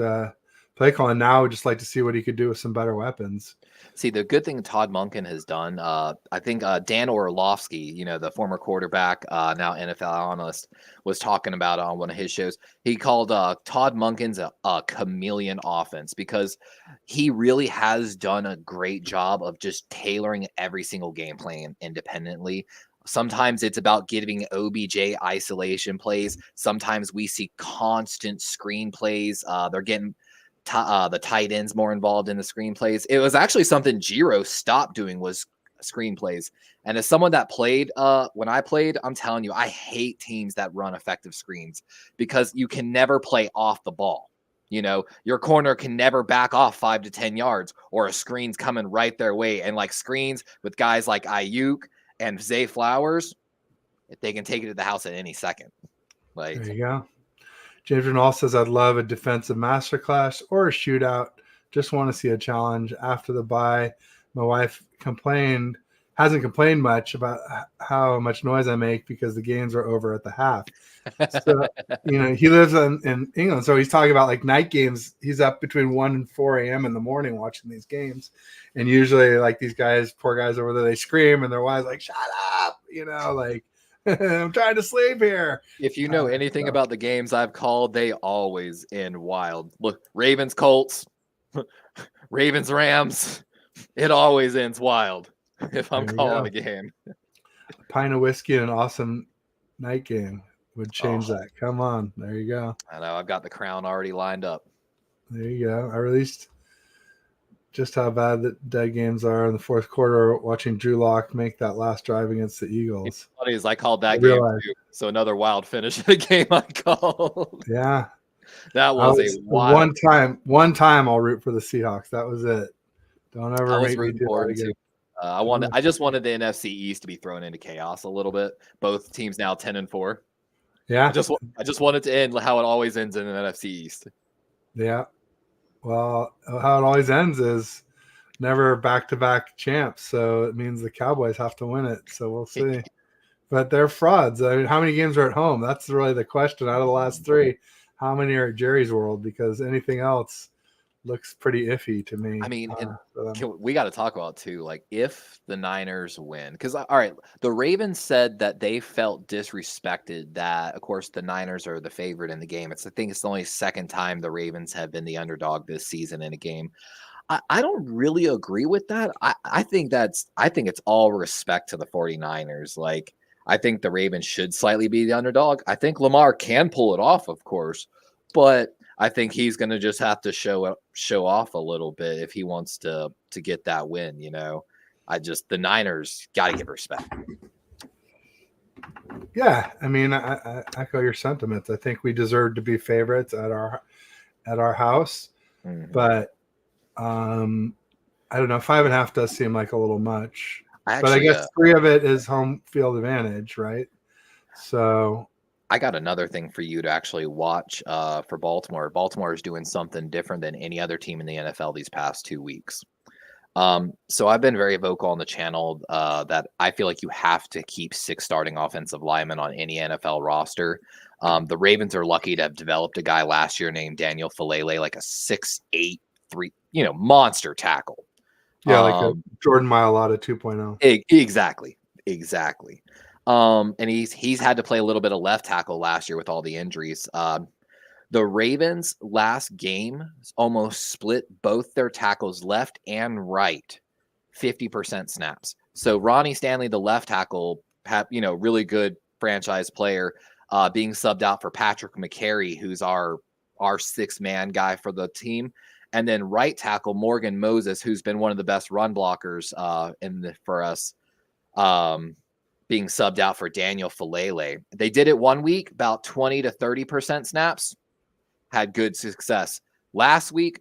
play call. And now I would just like to see what he could do with some better weapons. See, the good thing Todd Monken has done, I think Dan Orlovsky, the former quarterback, now NFL analyst, was talking about it on one of his shows. He called Todd Monken's a chameleon offense, because he really has done a great job of just tailoring every single game plan independently. Sometimes it's about giving OBJ isolation plays. Sometimes we see constant screen plays. They're getting the tight ends more involved in the screenplays. It was actually something Giro stopped doing, was screenplays. And as someone that played, when I played, I'm telling you, I hate teams that run effective screens, because you can never play off the ball. Your corner can never back off 5 to 10 yards, or a screen's coming right their way. And screens with guys like Ayuk and Zay Flowers, if they can take it to the house at any second. There you go. James Renal says, I'd love a defensive masterclass or a shootout. Just want to see a challenge after the bye. My wife hasn't complained much about how much noise I make, because the games are over at the half. So, he lives in England. So he's talking about night games. He's up between 1 and 4 a.m. in the morning watching these games. And usually these guys, poor guys over there, they scream, and their wives shut up, I'm trying to sleep here. If you know anything about the games I've called, they always end wild. Look, Ravens, Colts, Ravens, Rams, it always ends wild if I'm calling a game. A pint of whiskey and an awesome night game would change that. Come on. There you go. I know. I've got the crown already lined up. There you go. I released just how bad the dead games are in the fourth quarter, watching Drew Lock make that last drive against the Eagles. It's funny is I called that game too. So another wild finish of the game I called. Yeah. That was a wild one time I'll root for the Seahawks. That was it. Don't ever make me do that again. I just wanted the NFC East to be thrown into chaos a little bit. Both teams now 10-4. Yeah. I just want it to end how it always ends in the NFC East. Yeah. Well, how it always ends is never back-to-back champs. So it means the Cowboys have to win it. So we'll see. But they're frauds. I mean, how many games are at home? That's really the question. Out of the last 3, how many are at Jerry's World? Because anything else looks pretty iffy to me. I mean, we got to talk about too, if the Niners win, because all right, the Ravens said that they felt disrespected, that of course the Niners are the favorite in the game. I think it's the only second time the Ravens have been the underdog this season in a game. I don't really agree with that. I think it's all respect to the 49ers. I think the Ravens should slightly be the underdog. I think Lamar can pull it off, of course, but I think he's going to just have to show off a little bit if he wants to get that win. The Niners got to give respect. Yeah, I mean, I echo your sentiments. I think we deserve to be favorites at our house, but I don't know. 5.5 does seem like a little much. But I guess 3 of it is home field advantage, right? So I got another thing for you to actually watch for Baltimore. Baltimore is doing something different than any other team in the NFL these past 2 weeks. So I've been very vocal on the channel that I feel like you have to keep 6 starting offensive linemen on any NFL roster. The Ravens are lucky to have developed a guy last year named Daniel Falele, a 6'8", 3, monster tackle. Yeah, like a Jordan Mailata 2.0. Exactly. And he's had to play a little bit of left tackle last year with all the injuries. The Ravens last game almost split both their tackles left and right, 50% snaps. So Ronnie Stanley, the left tackle, really good franchise player, being subbed out for Patrick McCary, who's our 6-man guy for the team. And then right tackle Morgan Moses, who's been one of the best run blockers for us, being subbed out for Daniel Falele. They did it one week, about 20 to 30% snaps, had good success. Last week,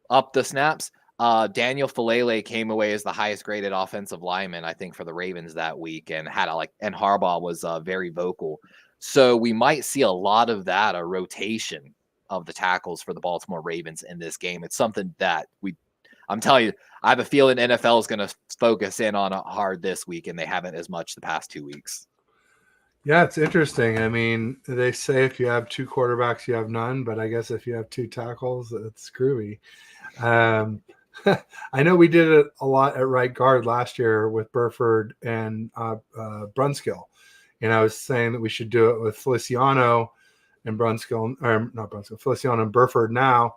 up the snaps, Daniel Falele came away as the highest graded offensive lineman, I think, for the Ravens that week, and and Harbaugh was very vocal. So we might see a lot of that, a rotation of the tackles for the Baltimore Ravens in this game. It's something that I'm telling you, I have a feeling NFL is going to focus in on it hard this week, and they haven't as much the past 2 weeks. Yeah, it's interesting. I mean, they say if you have 2 quarterbacks, you have none, but I guess if you have 2 tackles, it's screwy. I know we did it a lot at right guard last year with Burford and Brunskill. And I was saying that we should do it with Feliciano and Feliciano and Burford now,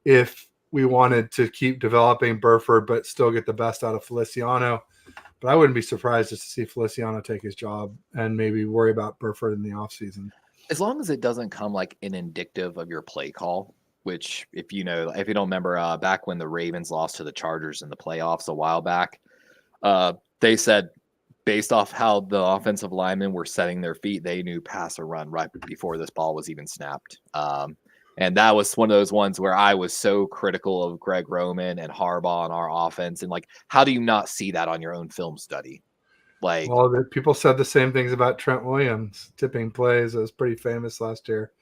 if we wanted to keep developing Burford but still get the best out of Feliciano. But I wouldn't be surprised just to see Feliciano take his job and maybe worry about Burford in the offseason. As long as it doesn't come like an indicative of your play call, which if you don't remember, back when the Ravens lost to the Chargers in the playoffs a while back, they said based off how the offensive linemen were setting their feet, they knew pass or run right before this ball was even snapped. And that was one of those ones where I was so critical of Greg Roman and Harbaugh on our offense. And like, how do you not see that on your own film study? Like, well, people said the same things about Trent Williams tipping plays. It was pretty famous last year.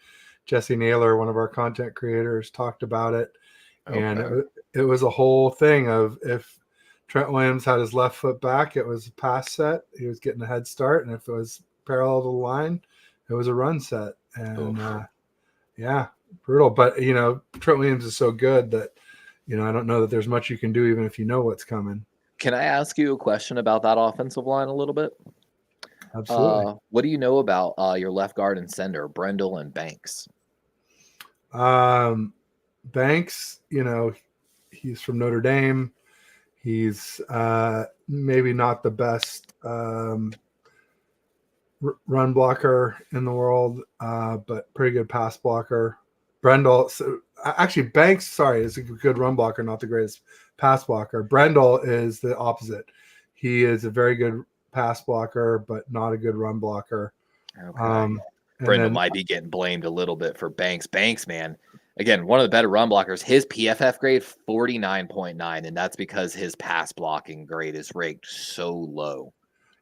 Jesse Naylor, one of our content creators, talked about it. Okay. And it was a whole thing of if Trent Williams had his left foot back, it was a pass set. He was getting a head start. And if it was parallel to the line, it was a run set. And yeah, brutal. But, Trent Williams is so good that, I don't know that there's much you can do even if you know what's coming. Can I ask you a question about that offensive line a little bit? Absolutely. What do you know about your left guard and center, Brendel and Banks? Banks, he's from Notre Dame. He's maybe not the best run blocker in the world, but pretty good pass blocker. Brendel, Banks, is a good run blocker, not the greatest pass blocker. Brendel is the opposite. He is a very good pass blocker, but not a good run blocker. Okay. Brendel might be getting blamed a little bit for Banks. Banks, man, again, one of the better run blockers. His PFF grade 49.9, and that's because his pass blocking grade is ranked so low.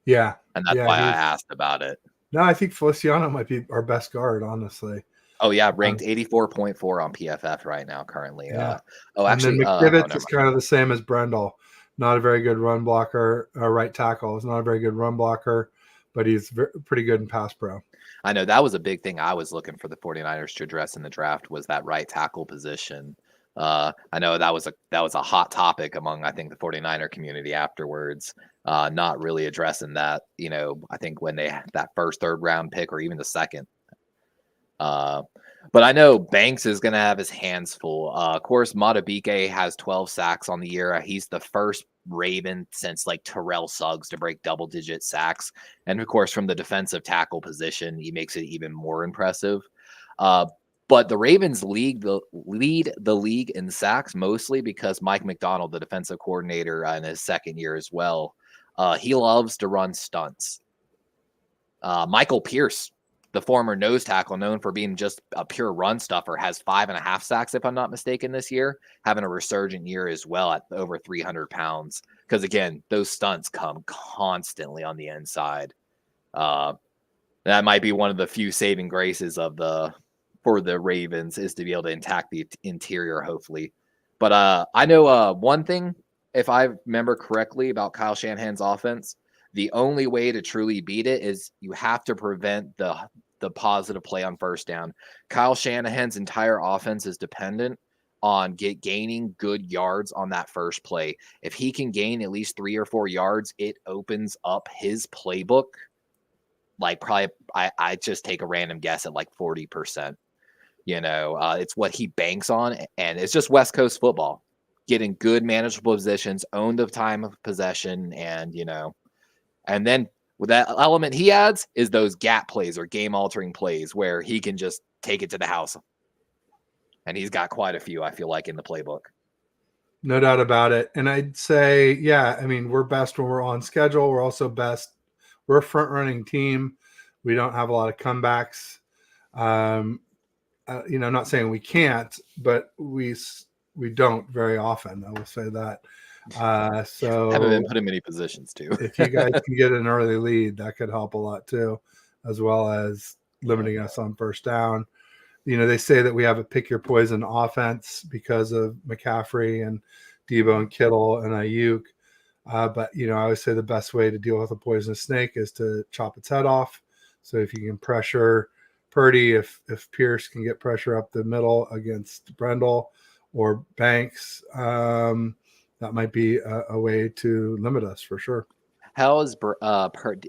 Yeah, and that's why I asked about it. No, I think Feliciano might be our best guard, honestly. Oh yeah, ranked 84.4 on PFF right now currently. Yeah. Actually, McKivitz is kind of the same as Brendel. Not a very good run blocker. Right tackle is not a very good run blocker, but he's pretty good in pass pro. I know that was a big thing I was looking for the 49ers to address in the draft was that right tackle position. I know that was a hot topic among, I think, the 49er community afterwards, not really addressing that, I think when they had that first 3rd round pick or even the 2nd. But I know Banks is going to have his hands full. Of course, Matabike has 12 sacks on the year. He's the first Raven since like Terrell Suggs to break double-digit sacks. And of course, from the defensive tackle position, he makes it even more impressive. But the Ravens lead the league in sacks mostly because Mike McDonald, the defensive coordinator in his 2nd year as well, he loves to run stunts. Michael Pierce, the former nose tackle known for being just a pure run stuffer, has 5.5 sacks, if I'm not mistaken, this year, having a resurgent year as well at over 300 pounds. Because again, those stunts come constantly on the inside. That might be one of the few saving graces for the Ravens is to be able to attack the interior, hopefully. But I know one thing, if I remember correctly, about Kyle Shanahan's offense. The only way to truly beat it is you have to prevent the positive play on first down. Kyle Shanahan's entire offense is dependent on gaining good yards on that first play. If he can gain at least 3 or 4 yards, it opens up his playbook like probably I just take a random guess at like 40%. It's what he banks on, and it's just West Coast football, getting good manageable positions, own the time of possession, and and then with that element he adds is those gap plays or game altering plays where he can just take it to the house. And he's got quite a few, I feel like, in the playbook. No doubt about it. And I'd say, yeah, I mean, we're best when we're on schedule. We're also best. We're a front running team. We don't have a lot of comebacks. I'm not saying we can't, but we don't very often. I will say that. So haven't been put in many positions too. If you guys can get an early lead, that could help a lot too, as well as limiting us on first down. They say that we have a pick your poison offense because of McCaffrey and Debo and Kittle and Ayuk. But I always say the best way to deal with a poisonous snake is to chop its head off. So if you can pressure Purdy, if Pierce can get pressure up the middle against Brendel or Banks, that might be a way to limit us for sure. How is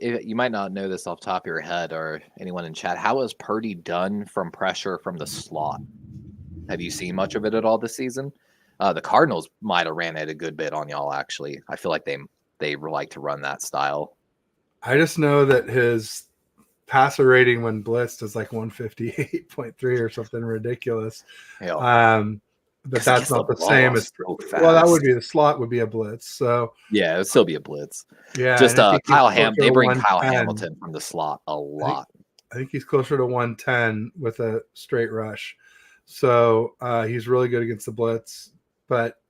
you might not know this off the top of your head, or anyone in chat, how is Purdy done from pressure from the slot? Have you seen much of it at all this season? The Cardinals might have ran it a good bit on y'all, actually. I feel like they like to run that style. I just know that his passer rating when blitzed is like 158.3 or something ridiculous. But that's not the same as that would be the slot would be a blitz. So yeah, it would still be a blitz. Yeah, just they bring Kyle Hamilton from the slot a lot. I think he's closer to 110 with a straight rush. So he's really good against the blitz, but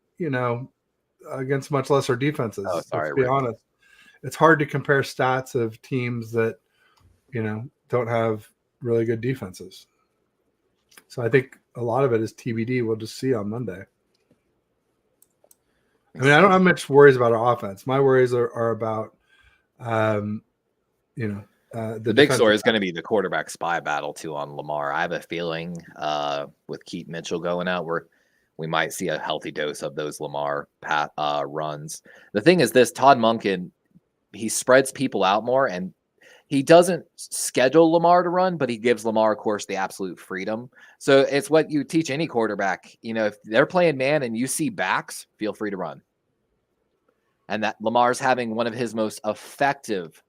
against much lesser defenses. Oh, sorry, let's be honest. It's hard to compare stats of teams that don't have really good defenses. So I think a lot of it is TBD. We'll just see on Monday. I mean, I don't have much worries about our offense. My worries are about, the big story is going to be the quarterback spy battle too on Lamar. I have a feeling with Keith Mitchell going out, we might see a healthy dose of those Lamar runs. The thing is this, Todd Monken, he spreads people out more, and he doesn't schedule Lamar to run, but he gives Lamar, of course, the absolute freedom. So it's what you teach any quarterback. If they're playing man and you see backs, feel free to run. And that Lamar's having one of his most effective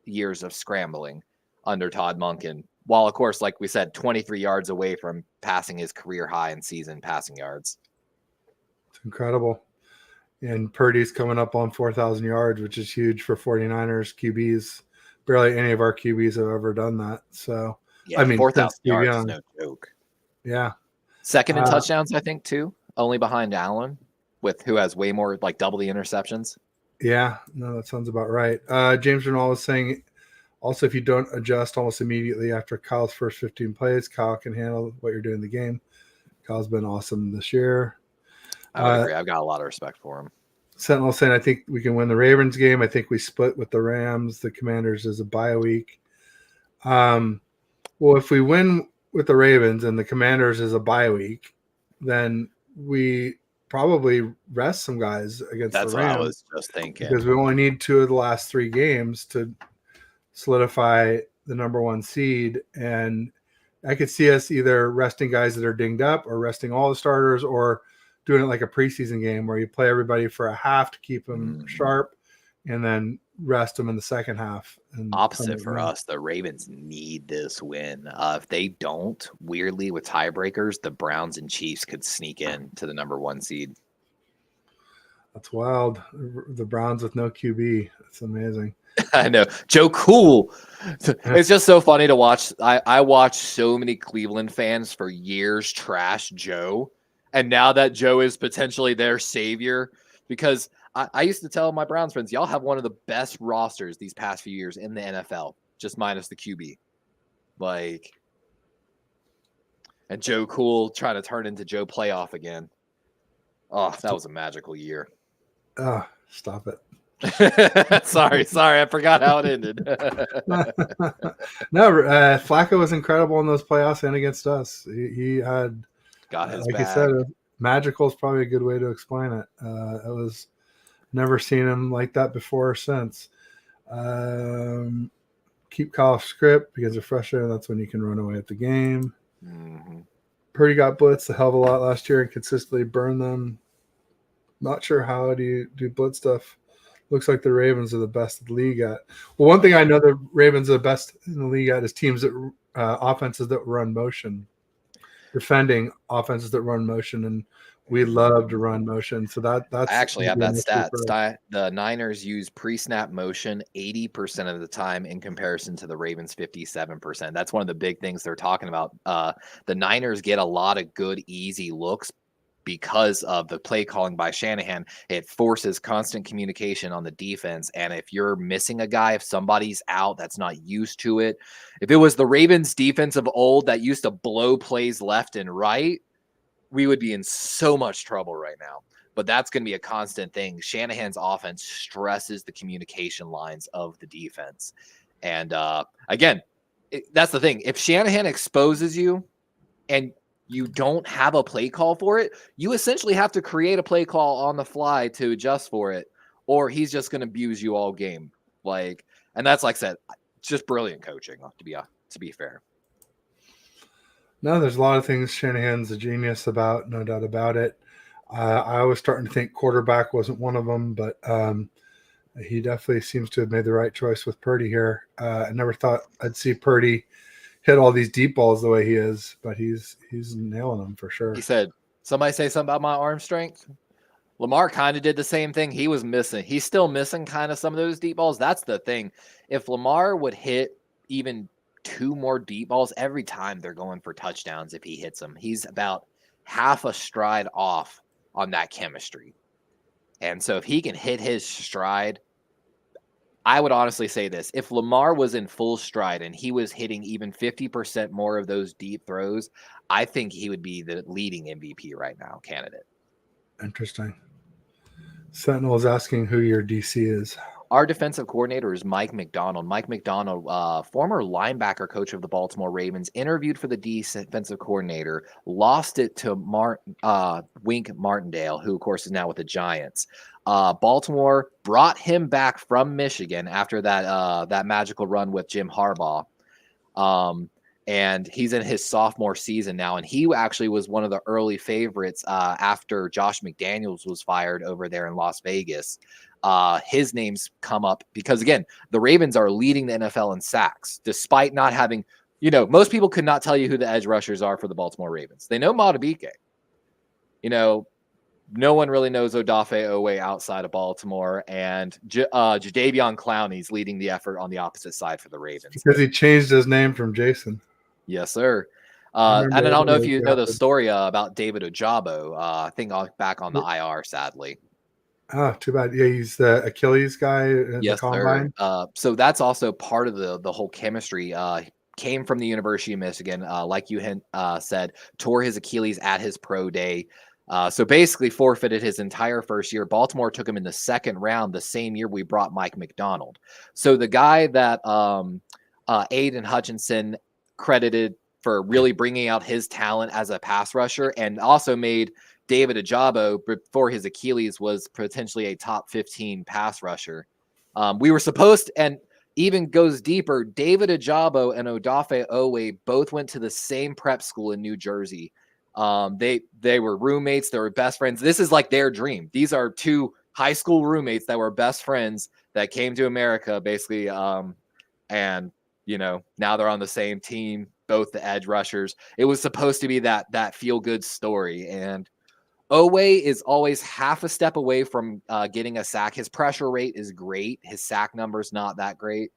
years of scrambling under Todd Monken, while, of course, like we said, 23 yards away from passing his career high in season passing yards. It's incredible. And Purdy's coming up on 4,000 yards, which is huge for 49ers QBs. Barely any of our QBs have ever done that. So, yeah, I mean, 4,000 yards is no joke. Yeah. Second in touchdowns, I think, too, only behind Allen, who has way more, like double the interceptions. Yeah, no, that sounds about right. James Renal was saying, also, if you don't adjust almost immediately after Kyle's first 15 plays, Kyle can handle what you're doing in the game. Kyle's been awesome this year. I would agree. I've got a lot of respect for him. Sentinel saying, I think we can win the Ravens game. I think we split with the Rams. The Commanders is a bye week. Well, if we win with the Ravens and the Commanders is a bye week, then we probably rest some guys against the Rams. That's what I was just thinking. Because we only need 2 of the last 3 games to solidify the number 1 seed. And I could see us either resting guys that are dinged up or resting all the starters, or doing it like a preseason game where you play everybody for a half to keep them sharp and then rest them in the second half. And opposite for us, the Ravens need this win. If they don't, weirdly, with tiebreakers, the Browns and Chiefs could sneak in to the number 1 seed. That's wild. The Browns with no QB. That's amazing. I know. Joe Cool. It's just so funny to watch. I watched so many Cleveland fans for years trash Joe. And now that Joe is potentially their savior, because I used to tell my Browns friends, y'all have one of the best rosters these past few years in the NFL, just minus the QB. And Joe Cool trying to turn into Joe Playoff again. Oh, that was a magical year. Oh, stop it. Sorry. I forgot how it ended. No, Flacco was incredible in those playoffs and against us. He had... got his like bag. You said, magical is probably a good way to explain it. It was never seen him like that before or since. keep Kyle off script because they're frustrated. That's when you can run away at the game. Mm-hmm. Purdy got blitzed a hell of a lot last year and consistently burned them. Not sure how do you do blitz stuff. Looks like the Ravens are the best in the league at. Well, one thing I know the Ravens are the best in the league at is teams that offenses that run motion, defending offenses that run motion, and we love to run motion. So that's I actually have that stat. The Niners use pre-snap motion 80% of the time in comparison to the Ravens 57%. That's one of the big things they're talking about. The Niners get a lot of good, easy looks because of the play calling by Shanahan. It forces constant communication on the defense. And if you're missing a guy, if somebody's out that's not used to it, if it was the Ravens defense of old that used to blow plays left and right, we would be in so much trouble right now. But that's going to be a constant thing. Shanahan's offense stresses the communication lines of the defense. And again, that's the thing. If Shanahan exposes you and you don't have a play call for it, you essentially have to create a play call on the fly to adjust for it, or he's just going to abuse you all game. And that's, like I said, just brilliant coaching, to be fair. No, there's a lot of things Shanahan's a genius about, no doubt about it. I was starting to think quarterback wasn't one of them, but he definitely seems to have made the right choice with Purdy here. I never thought I'd see Purdy hit all these deep balls the way he is, but he's nailing them for sure. He said, somebody say something about my arm strength. Lamar kind of did the same thing. He was missing. He's still missing kind of some of those deep balls. That's the thing. If Lamar would hit even 2 more deep balls every time, they're going for touchdowns if he hits them. He's about half a stride off on that chemistry. And so if he can hit his stride, I would honestly say this. If Lamar was in full stride and he was hitting even 50% more of those deep throws, I think he would be the leading MVP right now candidate. Interesting. Sentinel is asking who your DC is. Our defensive coordinator is Mike McDonald. Mike McDonald, former linebacker coach of the Baltimore Ravens, interviewed for the defensive coordinator, lost it to Wink Martindale, who, of course, is now with the Giants. Baltimore brought him back from Michigan after that magical run with Jim Harbaugh. And he's in his sophomore season now, and he actually was one of the early favorites after Josh McDaniels was fired over there in Las Vegas. His name's come up because, again, the Ravens are leading the NFL in sacks, despite not having, most people could not tell you who the edge rushers are for the Baltimore Ravens. They know Madubuike. No one really knows Odafe Owe outside of Baltimore, and Jadeveon Clowney's leading the effort on the opposite side for the Ravens. Because he changed his name from Jason. Yes, sir. And I don't know if you know the story about David Ojabo. I think back on the IR, sadly. Oh, too bad. Yeah, he's the Achilles guy in the combine. Sir. So that's also part of the whole chemistry. Came from the University of Michigan, like you said, tore his Achilles at his pro day. So basically forfeited his entire first year. Baltimore took him in the second round the same year we brought Mike McDonald. So the guy that Aiden Hutchinson credited for really bringing out his talent as a pass rusher and also made David Ojabo before his Achilles was potentially a top 15 pass rusher. We were supposed to, and even goes deeper, David Ojabo and Odafe Owe both went to the same prep school in New Jersey. They were roommates. They were best friends. This is like their dream. These are 2 high school roommates that were best friends that came to America basically. And now they're on the same team, both the edge rushers. It was supposed to be that feel good story. And Owe is always half a step away from getting a sack. His pressure rate is great. His sack number's not that great.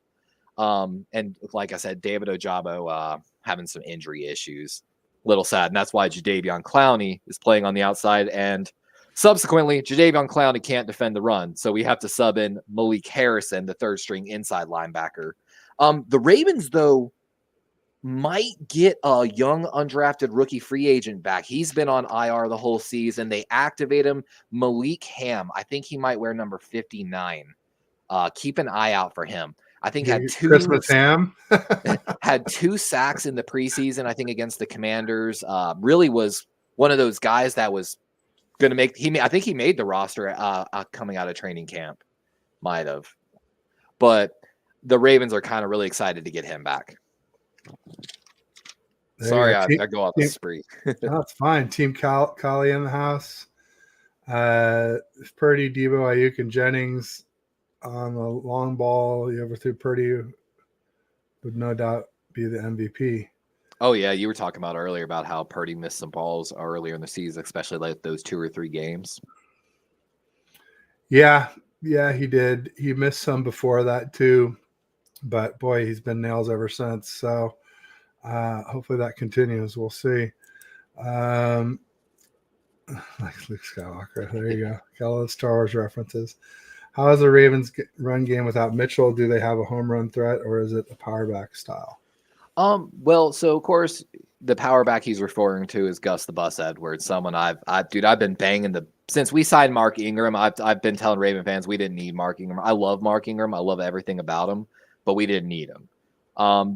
And like I said, David Ojabo having some injury issues. Little sad, and that's why Jadeveon Clowney is playing on the outside, and subsequently Jadeveon Clowney can't defend the run, so we have to sub in Malik Harrison, the third string inside linebacker. The Ravens, though, might get a young undrafted rookie free agent back. He's been on IR the whole season. They activate him, Malik Ham. I think he might wear number 59. Keep an eye out for him. I think had 2 Christmas ham. had 2 sacks in the preseason, I think, against the Commanders. Really was one of those guys that was going to make I think he made the roster coming out of training camp. Might have. But the Ravens are kind of really excited to get him back. Sorry, I go off the spree. That's fine. Team Collie in the house. Purdy, Debo, Ayuk, and Jennings on the long ball. You overthrew Purdy, would no doubt be the MVP. Oh yeah, you were talking about earlier about how Purdy missed some balls earlier in the season, especially like those 2 or 3 games. Yeah, he did. He missed some before that too, but boy, he's been nails ever since. So hopefully that continues. We'll see. Like Luke Skywalker. There you go. Got all the Star Wars references. How is the Ravens run game without Mitchell? Do they have a home run threat, or is it a power back style? Well, so of course the power back he's referring to is Gus the Bus Edwards, someone I've been banging since we signed Mark Ingram. I've been telling Raven fans we didn't need Mark Ingram. I love Mark Ingram. I love everything about him, but we didn't need him.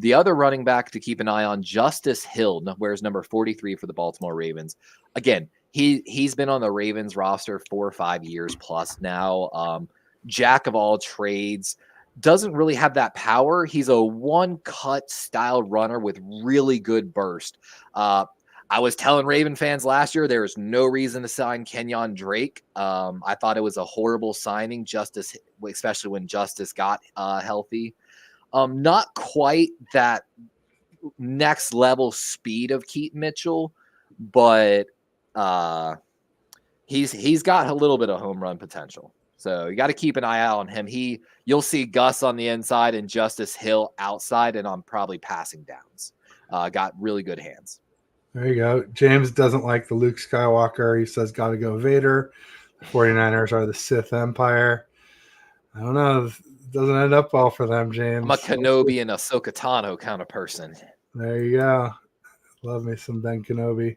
The other running back to keep an eye on, Justice Hill, wears number 43 for the Baltimore Ravens. Again, he's been on the Ravens roster 4 or 5 years plus now. Jack of all trades. Doesn't really have that power. He's a one-cut style runner with really good burst. I was telling Raven fans last year there's no reason to sign Kenyon Drake. I thought it was a horrible signing, especially when Justice got healthy. Not quite that next level speed of Keaton Mitchell, but he's got a little bit of home run potential. So you got to keep an eye out on him. You'll see Gus on the inside and Justice Hill outside, and on probably passing downs. Got really good hands. There you go. James doesn't like the Luke Skywalker. He says, got to go Vader. The 49ers are the Sith Empire. I don't know. It doesn't end up well for them, James. I'm a Kenobi and Ahsoka Tano kind of person. There you go. Love me some Ben Kenobi.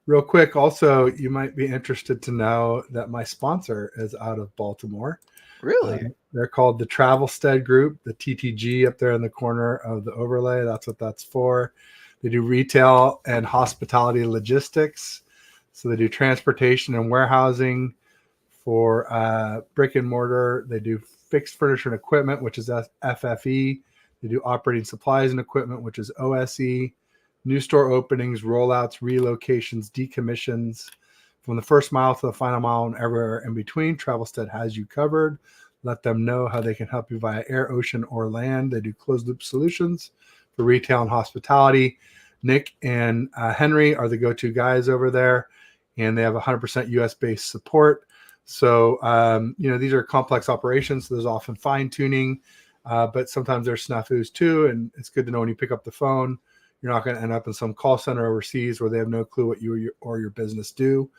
Real quick, also, you might be interested to know that my sponsor is out of Baltimore. Really? They're called the Travelstead Group, the TTG up there in the corner of the overlay. That's what that's for. They do retail and hospitality logistics. So they do transportation and warehousing for brick and mortar. They do fixed furniture and equipment, which is FFE. They do operating supplies and equipment, which is OSE. New store openings, rollouts, relocations, decommissions. From the first mile to the final mile and everywhere in between, Travelstead has you covered. Let them know how they can help you via air, ocean, or land. They do closed-loop solutions for retail and hospitality. Nick and Henry are the go-to guys over there, and they have 100% US-based support. So, these are complex operations, so there's often fine-tuning, but sometimes there's snafus too, and it's good to know when you pick up the phone, you're not going to end up in some call center overseas where they have no clue what you or your business do.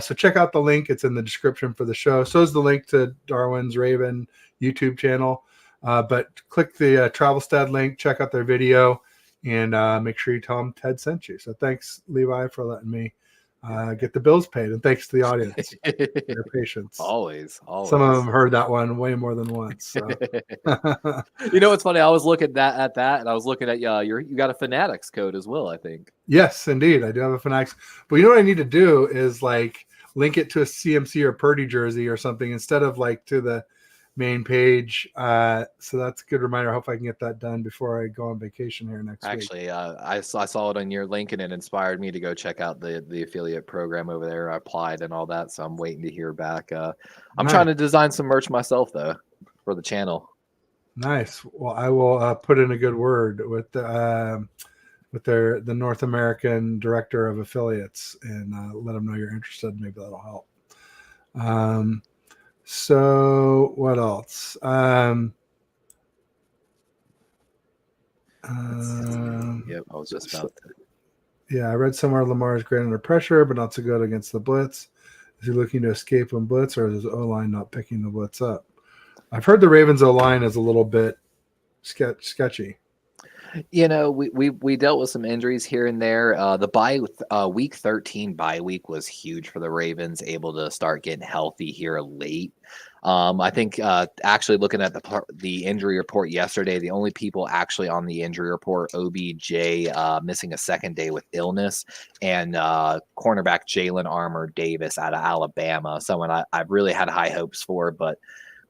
So check out the link. It's in the description for the show. So is the link to Darwin's Raven YouTube channel. But click the Travelstead link, check out their video, and make sure you tell them Ted sent you. So thanks, Levi, for letting me get the bills paid. And thanks to the audience for their patience. Always. Some of them heard that one way more than once. So. What's funny? I was looking at that, and I was looking at you got a Fanatics code as well, I think. Yes, indeed. I do have a Fanatics. But you know what I need to do is like link it to a CMC or Purdy jersey or something instead of like to the main page. So that's a good reminder. I hope I can get that done before I go on vacation here next week. Actually, I saw it on your link, and it inspired me to go check out the affiliate program over there. I applied and all that, so I'm waiting to hear back. I'm trying to design some merch myself, though, for the channel. Nice. Well, I will put in a good word with the North American director of affiliates and let them know you're interested. Maybe that'll help. So what else? Yep, I was just about to. Yeah, I read somewhere Lamar is great under pressure, but not so good against the blitz. Is he looking to escape on blitz, or is his O-line not picking the blitz up? I've heard the Ravens O-line is a little bit sketchy. We dealt with some injuries here and there. The week 13 bye week was huge for the Ravens, able to start getting healthy here late. I think actually looking at the injury report yesterday, the only people actually on the injury report, OBJ missing a second day with illness, and cornerback Jalen Armour Davis out of Alabama, someone I really had high hopes for, but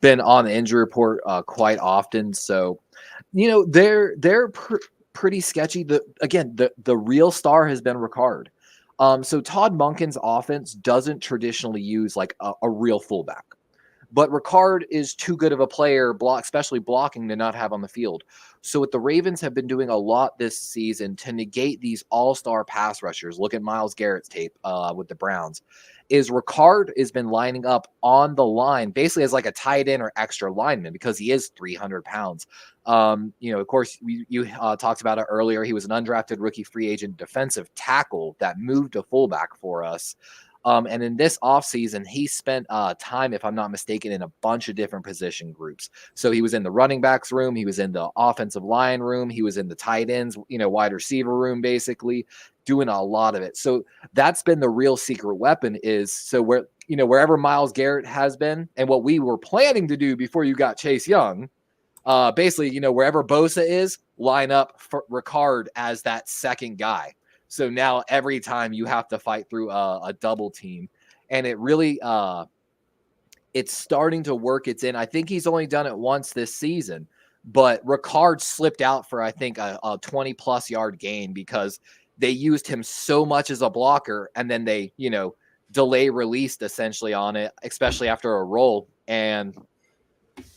been on the injury report quite often. So, they're pretty sketchy. The real star has been Ricard. So Todd Monken's offense doesn't traditionally use like a real fullback. But Ricard is too good of a player, especially blocking, to not have on the field. So what the Ravens have been doing a lot this season to negate these all-star pass rushers, look at Myles Garrett's tape with the Browns, is Ricard has been lining up on the line basically as like a tight end or extra lineman because he is 300 pounds. Of course, you talked about it earlier. He was an undrafted rookie free agent defensive tackle that moved to fullback for us. And in this offseason, he spent time, if I'm not mistaken, in a bunch of different position groups. So he was in the running backs room. He was in the offensive line room. He was in the tight ends, wide receiver room, basically doing a lot of it. So that's been the real secret weapon wherever Myles Garrett has been and what we were planning to do before you got Chase Young, basically, wherever Bosa is, line up for Ricard as that second guy. So now every time you have to fight through a double team, and it really it's starting to work its in. I think he's only done it once this season, but Ricard slipped out for, I think, a 20-plus yard gain because they used him so much as a blocker, and then they, delay released essentially on it, especially after a roll. And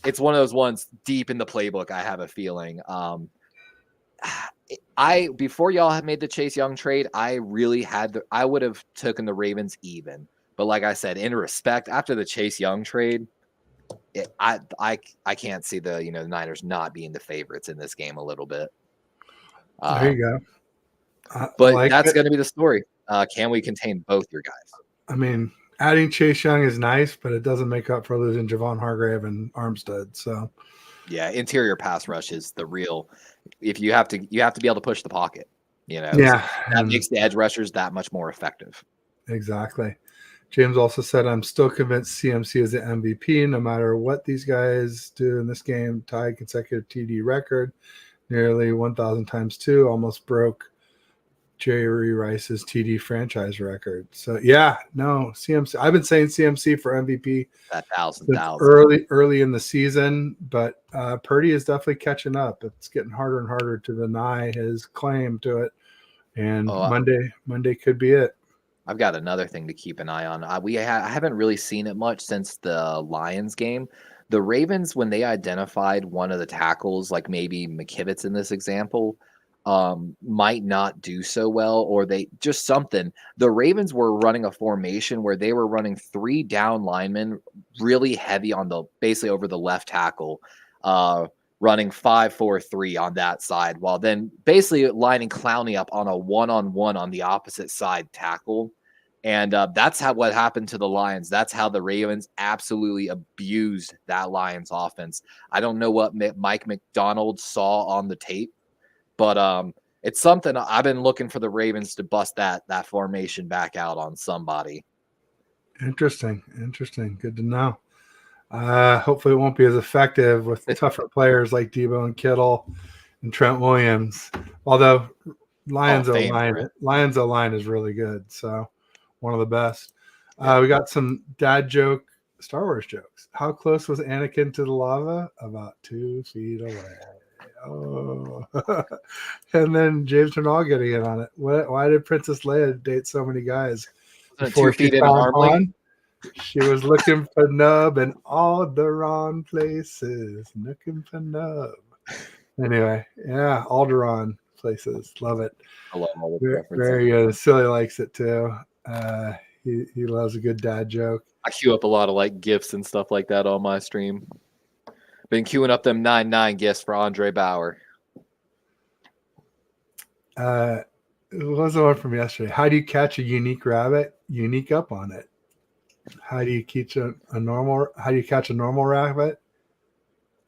it's one of those ones deep in the playbook, I have a feeling. Before y'all had made the Chase Young trade, I would have taken the Ravens even. But like I said, in respect, after the Chase Young trade, I can't see the Niners not being the favorites in this game a little bit. There you go. But that's going to be the story. Can we contain both your guys? I mean, adding Chase Young is nice, but it doesn't make up for losing Javon Hargrave and Armstead. So, yeah, interior pass rush is the real. If you have to be able to push the pocket. Yeah, so that makes the edge rushers that much more effective. Exactly. James also said, "I'm still convinced CMC is the MVP, no matter what these guys do in this game. Tied consecutive TD record, nearly 1,000 times 2, almost broke Jerry Rice's TD franchise record." So CMC. I've been saying CMC for MVP that thousand early in the season, but Purdy is definitely catching up. It's getting harder and harder to deny his claim to it, and Monday could be it. I've got another thing to keep an eye on. I haven't really seen it much since the Lions game. The Ravens, when they identified one of the tackles, like maybe McKivitz in this example, might not do so well, or they just something. The Ravens were running a formation where they were running 3 down linemen really heavy on basically over the left tackle, running 5-4-3 on that side, while then basically lining Clowney up on a one-on-one on the opposite side tackle. And that's what happened to the Lions. That's how the Ravens absolutely abused that Lions offense. I don't know what Mike McDonald saw on the tape, but it's something I've been looking for the Ravens to bust that formation back out on somebody. Interesting. Good to know. Hopefully it won't be as effective with tougher players like Debo and Kittle and Trent Williams. Although Lions O-line is really good. So one of the best. We got some dad joke Star Wars jokes. How close was Anakin to the lava? About 2 feet away. Oh, and then James Turnall getting in on it. Why did Princess Leia date so many guys? Before 2 feet in arm. She was looking for Nub in all the wrong places. Looking for Nub. Anyway, yeah, Alderaan places. Love it. I love all the references. Very good. Silly likes it too. He loves a good dad joke. I queue up a lot of like gifts and stuff like that on my stream. Been queuing up them 9-9 gifts for Andre Bauer. What was the one from yesterday? How do you catch a unique rabbit? Unique up on it. How do you catch a normal rabbit?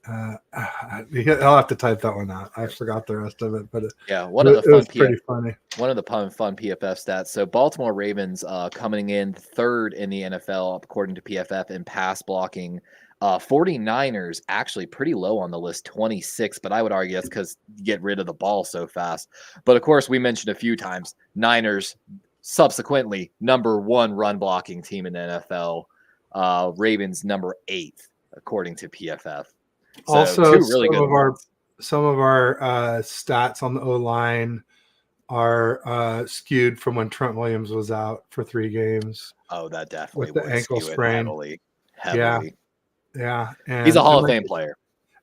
I'll have to type that one out. I forgot the rest of it, but one of the pretty funny. One of the fun PFF stats. So Baltimore Ravens coming in 3rd in the NFL according to PFF in pass blocking. 49ers actually pretty low on the list, 26, but I would argue that's because you get rid of the ball so fast. But of course, we mentioned a few times, Niners subsequently number 1 run blocking team in the NFL. Ravens number 8. according to PFF. So Also, two really good ones. Some of our stats on the O-line are skewed from when Trent Williams was out for 3 games. Oh, that definitely with the ankle sprain. Heavily. Yeah. And he's a Hall of Fame player.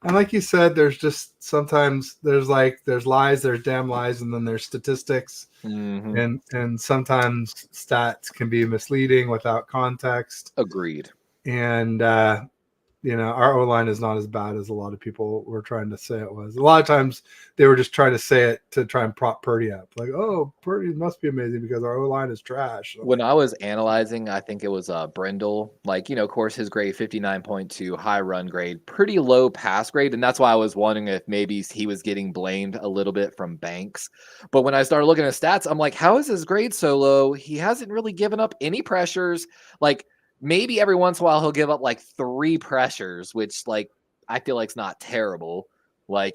And like you said, there's just sometimes there's lies, there's damn lies, and then there's statistics. Mm-hmm. And sometimes stats can be misleading without context. Agreed. And our O-line is not as bad as a lot of people were trying to say it was. A lot of times they were just trying to say it to try and prop Purdy up. Like, oh, Purdy must be amazing because our O-line is trash. When I was analyzing, I think it was Brindle. Of course, his grade 59.2, high run grade, pretty low pass grade. And that's why I was wondering if maybe he was getting blamed a little bit from Banks. But when I started looking at stats, I'm like, how is his grade so low? He hasn't really given up any pressures. Maybe every once in a while he'll give up 3 pressures, which I feel like it's not terrible.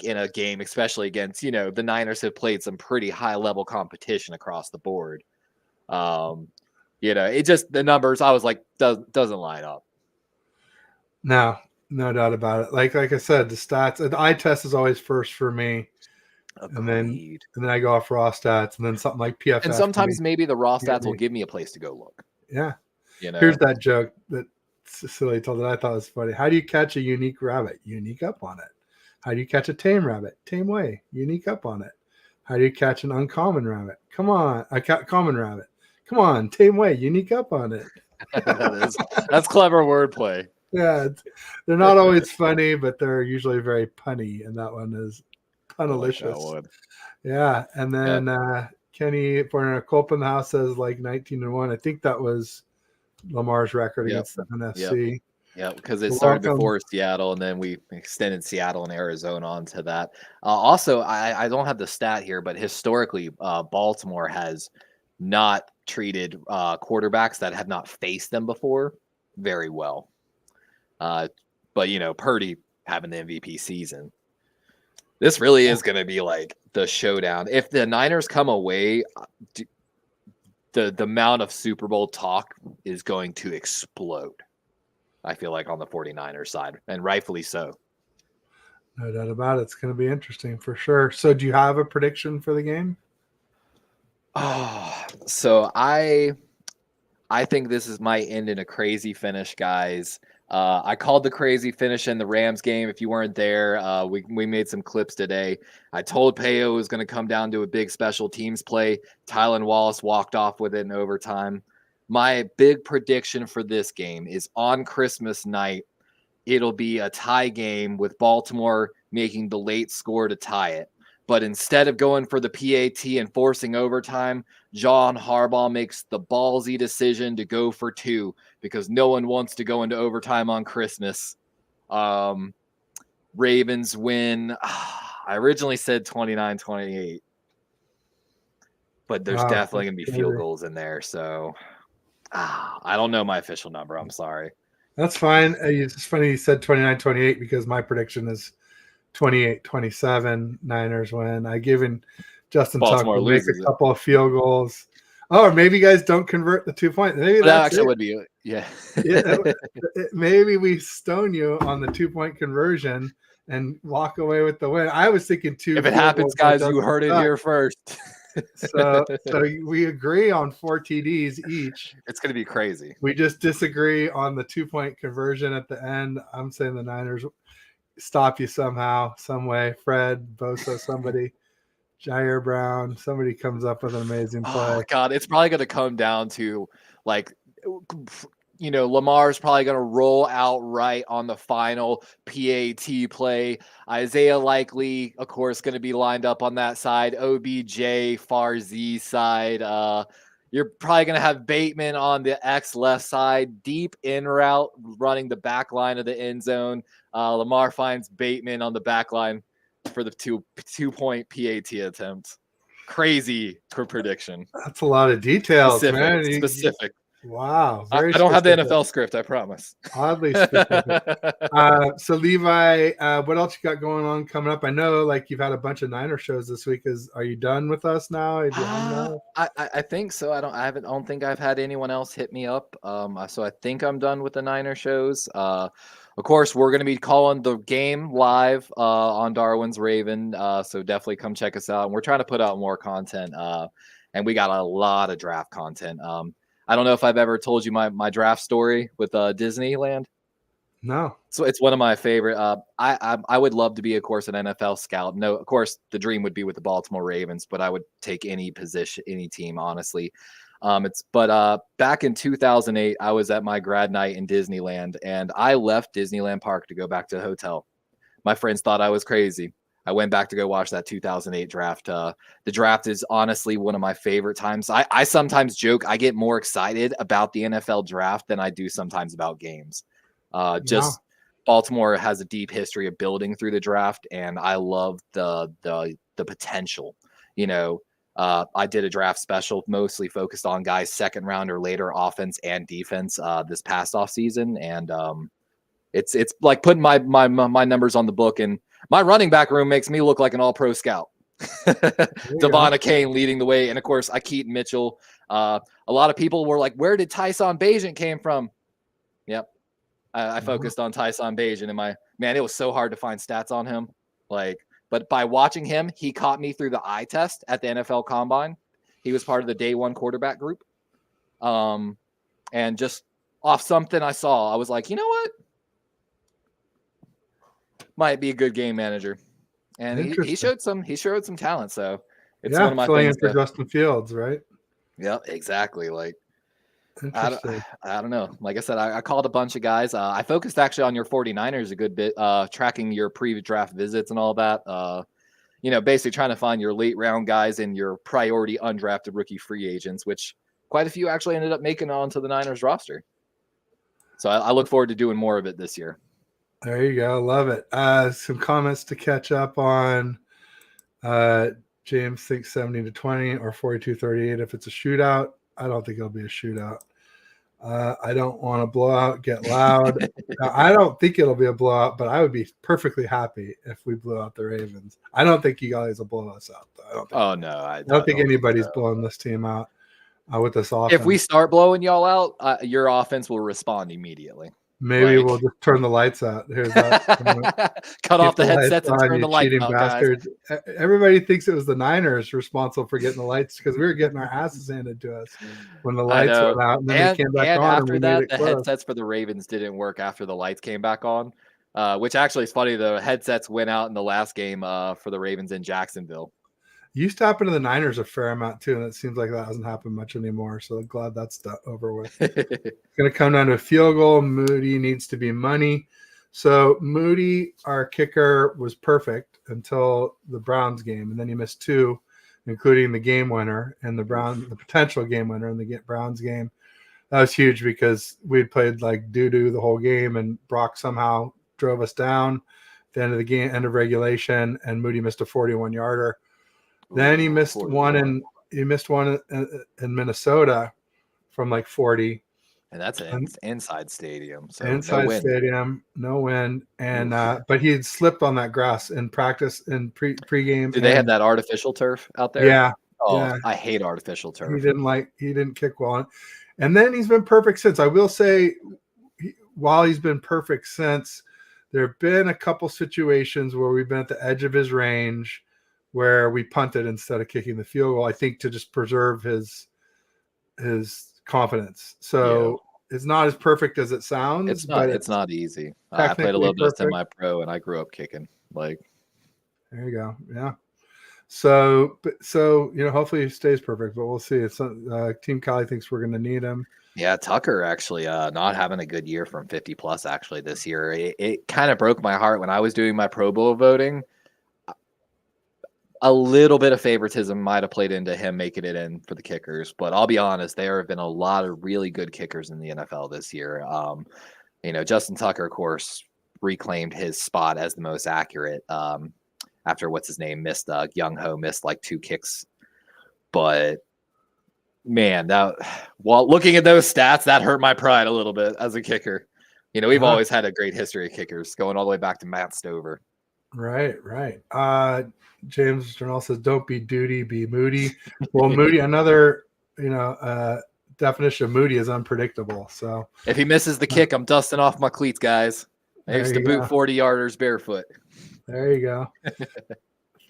In a game, especially against, the Niners have played some pretty high level competition across the board. It just, the numbers, I was like, doesn't line up. No doubt about it. Like I said, the stats, the eye test is always first for me. Agreed. And then I go off raw stats and then something like PFF. And sometimes maybe the raw stats will give me a place to go look. Yeah. Here's that joke that Cecilia told that I thought was funny. How do you catch a unique rabbit? Unique up on it. How do you catch a tame rabbit? Tame way. Unique up on it. How do you catch an uncommon rabbit? Come on. Common rabbit. Come on. Tame way. Unique up on it. That's clever wordplay. Yeah. They're not always funny, but they're usually very punny. And that one is punalicious. Yeah. And then Kenny for a Culp in the house says 19-1. I think that was Lamar's record against the NFC. Yeah, because it started before Seattle, and then we extended Seattle and Arizona onto that. Also, I don't have the stat here, but historically, Baltimore has not treated quarterbacks that have not faced them before very well. But Purdy having the MVP season, this really is going to be the showdown. If the Niners come away, the amount of Super Bowl talk is going to explode. I feel like on the 49ers side, and rightfully so. No doubt about it. It's going to be interesting for sure. So do you have a prediction for the game? Oh, so I think this might end in a crazy finish, guys. I called the crazy finish in the Rams game. If you weren't there, we made some clips today. I told Peo it was going to come down to a big special teams play. Tylan Wallace walked off with it in overtime. My big prediction for this game is on Christmas night, it'll be a tie game with Baltimore making the late score to tie it. But instead of going for the PAT and forcing overtime, John Harbaugh makes the ballsy decision to go for 2 because no one wants to go into overtime on Christmas. Ravens win. I originally said 29-28. But there's definitely going to be field goals in there. So I don't know my official number. I'm sorry. That's fine. It's funny you said 29-28 because my prediction is 28-27. Niners win. I given Justin Tucker to make a couple of field goals. Oh, or maybe you guys don't convert the 2-point. Maybe that actually would be yeah. Maybe we stone you on the 2-point conversion and walk away with the win. I was thinking 2. If it happens, guys, you heard it here first. So we agree on 4 TDs each. It's going to be crazy. We just disagree on the 2-point conversion at the end. I'm saying the Niners stop you somehow, some way. Fred, Bosa, somebody, Jair Brown, somebody comes up with an amazing play. Oh, God, it's probably going to come down to Lamar's probably going to roll out right on the final PAT play. Isaiah likely, of course, going to be lined up on that side. OBJ, far Z side. You're probably going to have Bateman on the X left side, deep in route, running the back line of the end zone. Lamar finds Bateman on the back line for the 2-point PAT attempt. Crazy prediction. That's a lot of details, man. Specific. Wow. I don't have the NFL script, I promise. Oddly specific. So Levi, what else you got going on coming up? I know you've had a bunch of Niner shows this week. Are you done with us now? I think so. I don't think I've had anyone else hit me up. So I think I'm done with the Niner shows. Of course, we're going to be calling the game live on Darwin's Raven, so definitely come check us out. And we're trying to put out more content, and we got a lot of draft content. I don't know if I've ever told you my draft story with Disneyland. No. So it's one of my favorite. I would love to be, of course, an NFL scout. No, of course, the dream would be with the Baltimore Ravens, but I would take any position, any team, honestly. Back in 2008, I was at my grad night in Disneyland, and I left Disneyland Park to go back to the hotel. My friends thought I was crazy. I went back to go watch that 2008 draft. The draft is honestly one of my favorite times. I sometimes joke I get more excited about the NFL draft than I do sometimes about games. Baltimore has a deep history of building through the draft, and I love the potential. I did a draft special mostly focused on guys second round or later, offense and defense, this past off season, and it's like putting my numbers on the book, and my running back room makes me look like an all-pro scout. Devon Kane leading the way, and of course, Keaton Mitchell. A lot of people were like, "Where did Tyson Bagent came from?" Yep, I focused on Tyson Bagent, and it was so hard to find stats on him, But by watching him, he caught me through the eye test at the NFL Combine. He was part of the day one quarterback group. And just off something I saw, I was like, you know what? Might be a good game manager. And he showed some talent. So it's one of my things. For Justin Fields, right? Yeah, exactly. I don't know. Like I said, I called a bunch of guys. I focused actually on your 49ers a good bit, tracking your pre-draft visits and all that. Basically trying to find your late round guys and your priority undrafted rookie free agents, which quite a few actually ended up making onto the Niners roster. So I look forward to doing more of it this year. There you go. Love it. Some comments to catch up on. James thinks 70-20 or 42-38 if it's a shootout. I don't think it'll be a shootout. I don't want to blow out, get loud. I don't think it'll be a blowout, but I would be perfectly happy if we blew out the Ravens. I don't think you guys will blow us out, though. I don't think anybody's blowing this team out with this offense. If we start blowing y'all out, your offense will respond immediately. Maybe we'll just turn the lights out. Here's that. Cut off the headsets and turn the lights out, bastards. Guys. Everybody thinks it was the Niners responsible for getting the lights because we were getting our asses handed to us when the lights went out. And then they came back on. After that, the headsets for the Ravens didn't work after the lights came back on, which actually is funny. The headsets went out in the last game for the Ravens in Jacksonville. Used to happen to the Niners a fair amount too, and it seems like that hasn't happened much anymore. So I'm glad that's over with. It's going to come down to a field goal. Moody needs to be money. So Moody, our kicker, was perfect until the Browns game, and then he missed two, including the game winner and the potential game winner in the Browns game. That was huge because we had played like doo-doo the whole game, and Brock somehow drove us down at the end of the game, end of regulation, and Moody missed a 41-yarder. Then he missed one in Minnesota from like 40. And that's an inside stadium. So stadium, no win. And but he had slipped on that grass in practice in pregame. Do they have that artificial turf out there? Yeah. Oh, yeah. I hate artificial turf. He didn't kick well. And then he's been perfect since. I will say, while he's been perfect since, there have been a couple situations where we've been at the edge of his range where we punted instead of kicking the field goal, I think, to just preserve his confidence. So it's not as perfect as it sounds. It's not easy. I played a little bit of semi-pro, and I grew up kicking. There you go. Yeah. So hopefully he stays perfect, but we'll see. It's Team Cali thinks we're going to need him. Yeah, Tucker actually not having a good year from 50 plus actually this year. It kind of broke my heart when I was doing my Pro Bowl voting. A little bit of favoritism might have played into him making it in for the kickers, but I'll be honest, there have been a lot of really good kickers in the NFL this year. Justin Tucker, of course, reclaimed his spot as the most accurate after missed Young Ho missed like 2 kicks. But man, looking at those stats, that hurt my pride a little bit as a kicker. We've always had a great history of kickers going all the way back to Matt Stover. Right. James Journal says, "Don't be duty, be moody." Well, moody. Another, definition of moody is unpredictable. So if he misses the kick, I'm dusting off my cleats, guys. I used to boot 40-yarders barefoot. There you go.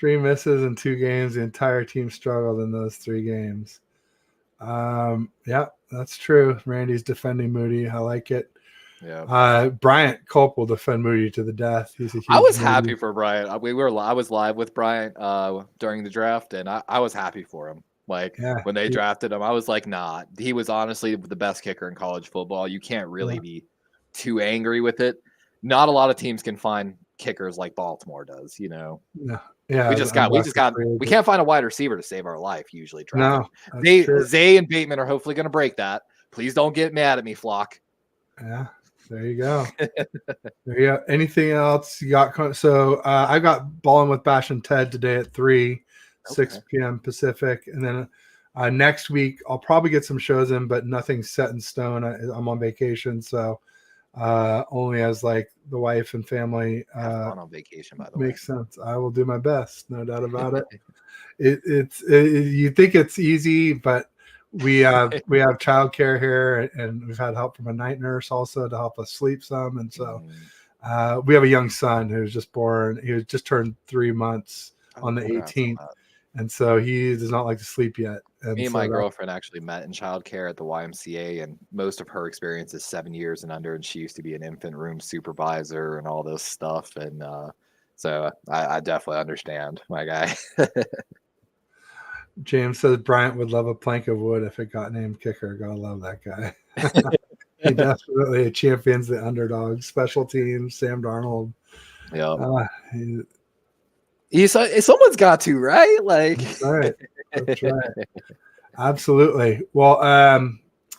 3 misses in 2 games. The entire team struggled in those 3 games. Yeah, that's true. Randy's defending Moody. I like it. Yeah. Bryant Culp will defend Moody to the death. He's a huge I was Moody. happy for Bryant. I was live with Bryant during the draft, and I was happy for him. Like when they drafted him, I was like, nah. He was honestly the best kicker in college football. You can't really be too angry with it. Not a lot of teams can find kickers like Baltimore does, you know. No. Yeah, we can't find a wide receiver to save our life usually. No, Zay and Bateman are hopefully going to break that. Please don't get mad at me, Flock. Yeah, there you go. There you go. Anything else you got? So I got Ballin' with Bash and Ted today at 3, 6 p.m. Pacific, and then next week I'll probably get some shows in, but nothing's set in stone. I'm on vacation, so only as like the wife and family. Have fun on vacation, by the way. Makes sense. I will do my best, no doubt about it. You think it's easy, but we have childcare here, and we've had help from a night nurse also to help us sleep some, and so we have a young son who's just born. He was just turned 3 months on the 18th, and so he does not like to sleep yet. And me and my girlfriend actually met in childcare at the YMCA, and most of her experience is 7 years and under, and she used to be an infant room supervisor and all this stuff, and so I definitely understand, my guy. James says Bryant would love a plank of wood if it got named kicker. Gotta love that guy. He definitely champions the underdog. Special teams, Sam Darnold. Yeah. Someone's got to, right? Like that's right. That's right. Absolutely. Well,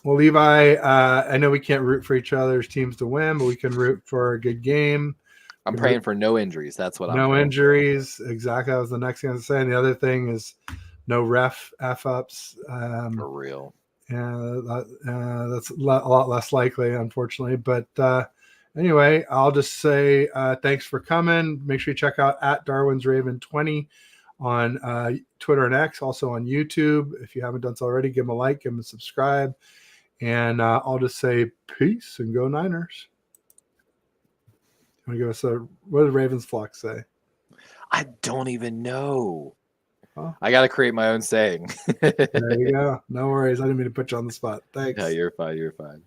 Levi, I know we can't root for each other's teams to win, but we can root for a good game. I'm praying for no injuries. That's what I'm no injuries. For. Exactly. That was the next thing I was saying. The other thing is no ref F-ups. For real. Yeah, that's a lot less likely, unfortunately. But anyway, I'll just say thanks for coming. Make sure you check out at Darwin's Raven 20 on Twitter and X, also on YouTube. If you haven't done so already, give them a like, give them a subscribe. And I'll just say peace and go Niners. Want to give us what did Ravens Flock say? I don't even know. Huh? I got to create my own saying. There you go. No worries. I didn't mean to put you on the spot. Thanks. Yeah, you're fine. You're fine.